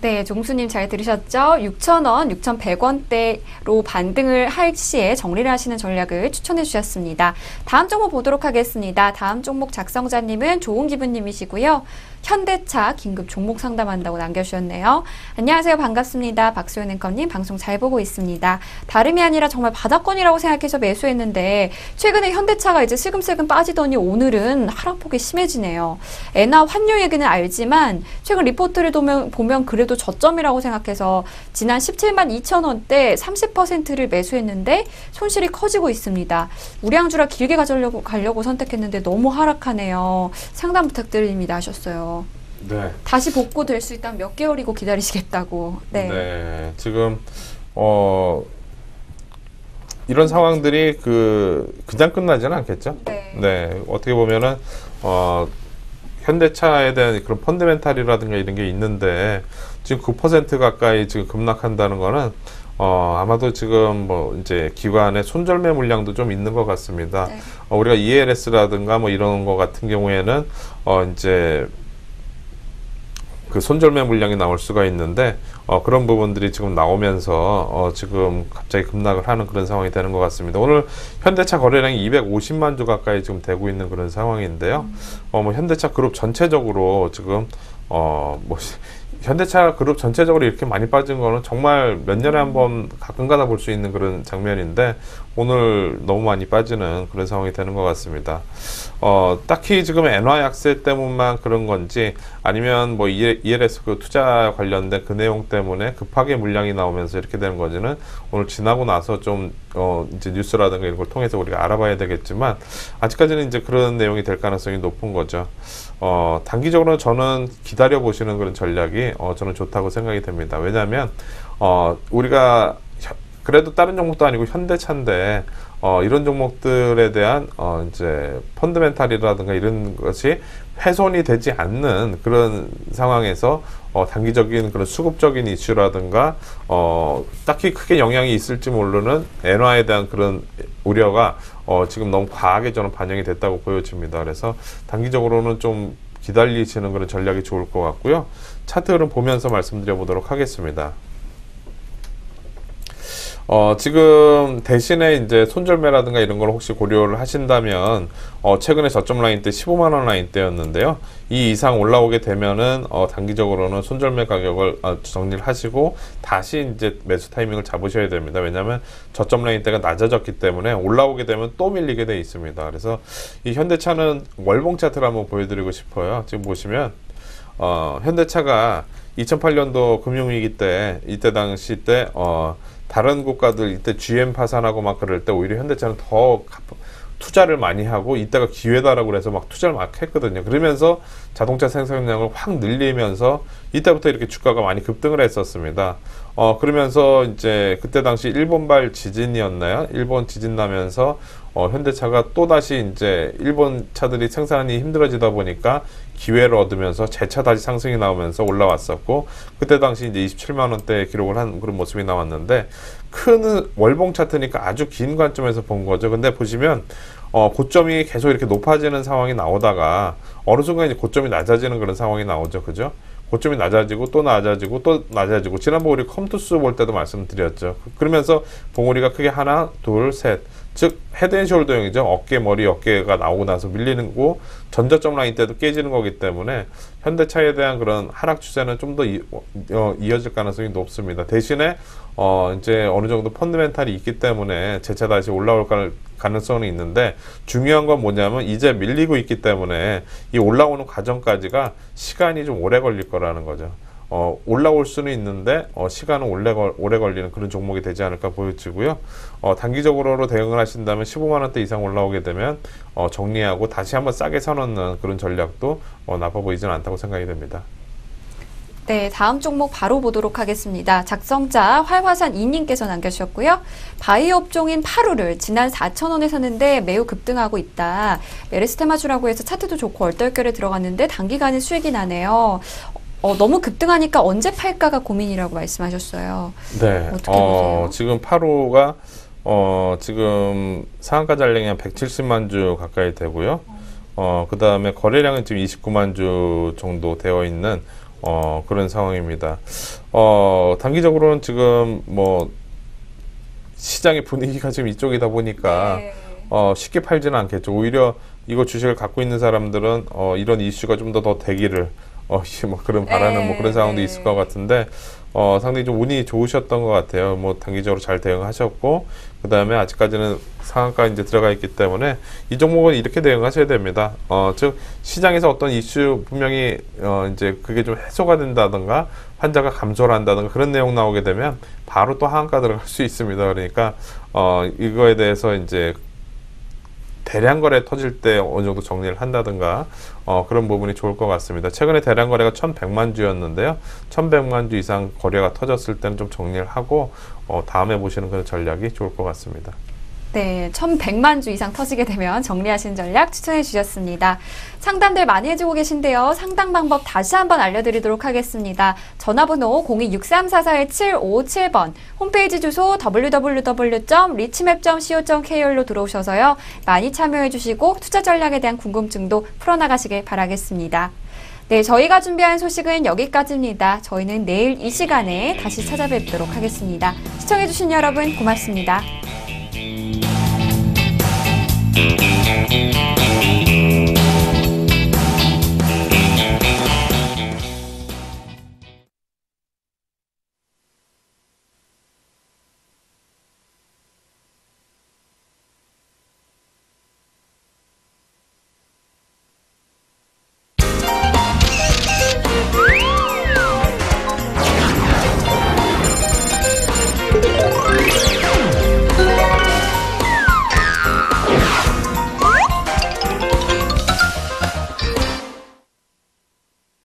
S1: 네, 종수님 잘 들으셨죠? 6,000원, 6,100원대로 반등을 할 시에 정리를 하시는 전략을 추천해 주셨습니다. 다음 종목 보도록 하겠습니다. 다음 종목 작성자님은 좋은기분님이시고요. 현대차 긴급 종목 상담한다고 남겨주셨네요. 안녕하세요. 반갑습니다. 박소연 앵커님 방송 잘 보고 있습니다. 다름이 아니라 정말 바닥권이라고 생각해서 매수했는데 최근에 현대차가 이제 슬금슬금 빠지더니 오늘은 하락폭이 심해지네요. 엔화 환율 얘기는 알지만 최근 리포트를 보면 그래도 저점이라고 생각해서 지난 17만 2천 원대 30%를 매수했는데 손실이 커지고 있습니다. 우량주라 길게 가려고 선택했는데 너무 하락하네요. 상담 부탁드립니다 하셨어요.
S2: 네.
S1: 다시 복구될 수 있다면 몇 개월이고 기다리시겠다고. 네.
S2: 네. 지금 이런 상황들이 그냥 끝나지는 않겠죠.
S1: 네.
S2: 네. 어떻게 보면은 현대차에 대한 그런 펀드멘탈이라든가 이런 게 있는데 지금 9% 가까이 지금 급락한다는 거는 아마도 지금 뭐 이제 기관의 손절매 물량도 좀 있는 것 같습니다.
S1: 네.
S2: 우리가 ELS라든가 뭐 이런 거 같은 경우에는 이제 그 손절매 물량이 나올 수가 있는데 그런 부분들이 지금 나오면서 지금 갑자기 급락을 하는 그런 상황이 되는 것 같습니다. 오늘 현대차 거래량이 250만 주 가까이 지금 되고 있는 그런 상황인데요. 뭐 현대차 그룹 전체적으로 지금 뭐 현대차 그룹 전체적으로 이렇게 많이 빠진 거는 정말 몇 년에 한 번 가끔가다 볼 수 있는 그런 장면인데 오늘 너무 많이 빠지는 그런 상황이 되는 것 같습니다. 딱히 지금 엔화 약세 때문만 그런 건지 아니면 뭐 ELS 그 투자 관련된 그 내용 때문에 급하게 물량이 나오면서 이렇게 되는 건지는 오늘 지나고 나서 좀 이제 뉴스라든가 이런 걸 통해서 우리가 알아봐야 되겠지만 아직까지는 이제 그런 내용이 될 가능성이 높은 거죠. 단기적으로는 저는 기다려 보시는 그런 전략이 저는 좋다고 생각이 됩니다. 왜냐하면 우리가 그래도 다른 종목도 아니고 현대차인데 이런 종목들에 대한 이제 펀드멘탈이라든가 이런 것이 훼손이 되지 않는 그런 상황에서 단기적인 그런 수급적인 이슈라든가 딱히 크게 영향이 있을지 모르는 엔화에 대한 그런 우려가 지금 너무 과하게 저는 반영이 됐다고 보여집니다. 그래서 단기적으로는 좀 기다리시는 그런 전략이 좋을 것 같고요. 차트 흐름 보면서 말씀드려 보도록 하겠습니다. 지금 대신에 이제 손절매라든가 이런 걸 혹시 고려를 하신다면, 최근에 저점 라인 때 15만원 라인 때였는데요. 이 이상 올라오게 되면은, 단기적으로는 손절매 가격을 정리를 하시고, 다시 이제 매수 타이밍을 잡으셔야 됩니다. 왜냐하면 저점 라인 때가 낮아졌기 때문에 올라오게 되면 또 밀리게 돼 있습니다. 그래서 이 현대차는 월봉 차트를 한번 보여드리고 싶어요. 지금 보시면, 현대차가 2008년도 금융위기 때, 이때 당시 때, 다른 국가들 이때 GM 파산하고 막 그럴 때 오히려 현대차는 더 투자를 많이 하고 이때가 기회다라고 그래서 막 투자를 막 했거든요. 그러면서 자동차 생산량을 확 늘리면서 이때부터 이렇게 주가가 많이 급등을 했었습니다. 그러면서 이제 그때 당시 일본발 지진이었나요? 일본 지진 나면서 현대차가 또다시 이제 일본 차들이 생산이 힘들어지다 보니까 기회를 얻으면서 재차 다시 상승이 나오면서 올라왔었고 그때 당시 이제 27만 원대 기록을 한 그런 모습이 나왔는데 큰 월봉 차트니까 아주 긴 관점에서 본 거죠. 근데 보시면 고점이 계속 이렇게 높아지는 상황이 나오다가 어느 순간 이제 고점이 낮아지는 그런 상황이 나오죠. 그죠? 고점이 낮아지고 또 낮아지고 또 낮아지고 지난번 우리 컴투스 볼 때도 말씀드렸죠. 그러면서 봉우리가 크게 하나, 둘, 셋 즉 헤드앤숄더형이죠. 어깨, 머리, 어깨가 나오고 나서 밀리는 거 전저점 라인 때도 깨지는 거기 때문에 현대차에 대한 그런 하락 추세는 좀 더 이어질 가능성이 높습니다. 대신에 이제 어느 정도 펀드멘탈이 있기 때문에 재차 다시 올라올 가능성은 있는데 중요한 건 뭐냐면 이제 밀리고 있기 때문에 이 올라오는 과정까지가 시간이 좀 오래 걸릴 거라는 거죠. 올라올 수는 있는데 시간은 오래 걸리는 그런 종목이 되지 않을까 보여지고요. 단기적으로 대응을 하신다면 15만 원대 이상 올라오게 되면 정리하고 다시 한번 싸게 사놓는 그런 전략도 나빠 보이지는 않다고 생각이 됩니다.
S1: 네, 다음 종목 바로 보도록 하겠습니다. 작성자 활화산 2님께서 남겨주셨고요. 바이오 업종인 파루를 지난 4,000원에 샀는데 매우 급등하고 있다. 메르스테마주라고 해서 차트도 좋고 얼떨결에 들어갔는데 단기간에 수익이 나네요. 너무 급등하니까 언제 팔까가 고민이라고 말씀하셨어요.
S2: 네.
S1: 어떻게 보세요?
S2: 지금 파루가 지금 상한가 잔량이 한 170만 주 가까이 되고요. 그 다음에 거래량은 지금 29만 주 정도 되어 있는 그런 상황입니다. 단기적으로는 지금 뭐 시장의 분위기가 지금 이쪽이다 보니까
S1: 네.
S2: 쉽게 팔지는 않겠죠. 오히려 이거 주식을 갖고 있는 사람들은 이런 이슈가 좀 더 되기를 뭐 그런 바라는 뭐 그런 상황도 있을 것 같은데 상당히 좀 운이 좋으셨던 것 같아요. 뭐 단기적으로 잘 대응하셨고 그 다음에 아직까지는 상한가 이제 들어가 있기 때문에 이 종목은 이렇게 대응하셔야 됩니다. 즉 시장에서 어떤 이슈 분명히 이제 그게 좀 해소가 된다든가 환자가 감소를 한다든가 그런 내용 나오게 되면 바로 또 하한가 들어갈 수 있습니다. 그러니까 이거에 대해서 이제 대량 거래 터질 때 어느 정도 정리를 한다든가 그런 부분이 좋을 것 같습니다. 최근에 대량 거래가 1,100만 주였는데요. 1,100만 주 이상 거래가 터졌을 때는 좀 정리를 하고 다음에 보시는 그런 전략이 좋을 것 같습니다.
S1: 네, 1,100만 주 이상 터지게 되면 정리하신 전략 추천해 주셨습니다. 상담들 많이 해주고 계신데요. 상담 방법 다시 한번 알려드리도록 하겠습니다. 전화번호 02-6344-7557번, 홈페이지 주소 www.richmap.co.kr로 들어오셔서요. 많이 참여해 주시고 투자 전략에 대한 궁금증도 풀어나가시길 바라겠습니다. 네, 저희가 준비한 소식은 여기까지입니다. 저희는 내일 이 시간에 다시 찾아뵙도록 하겠습니다. 시청해주신 여러분 고맙습니다.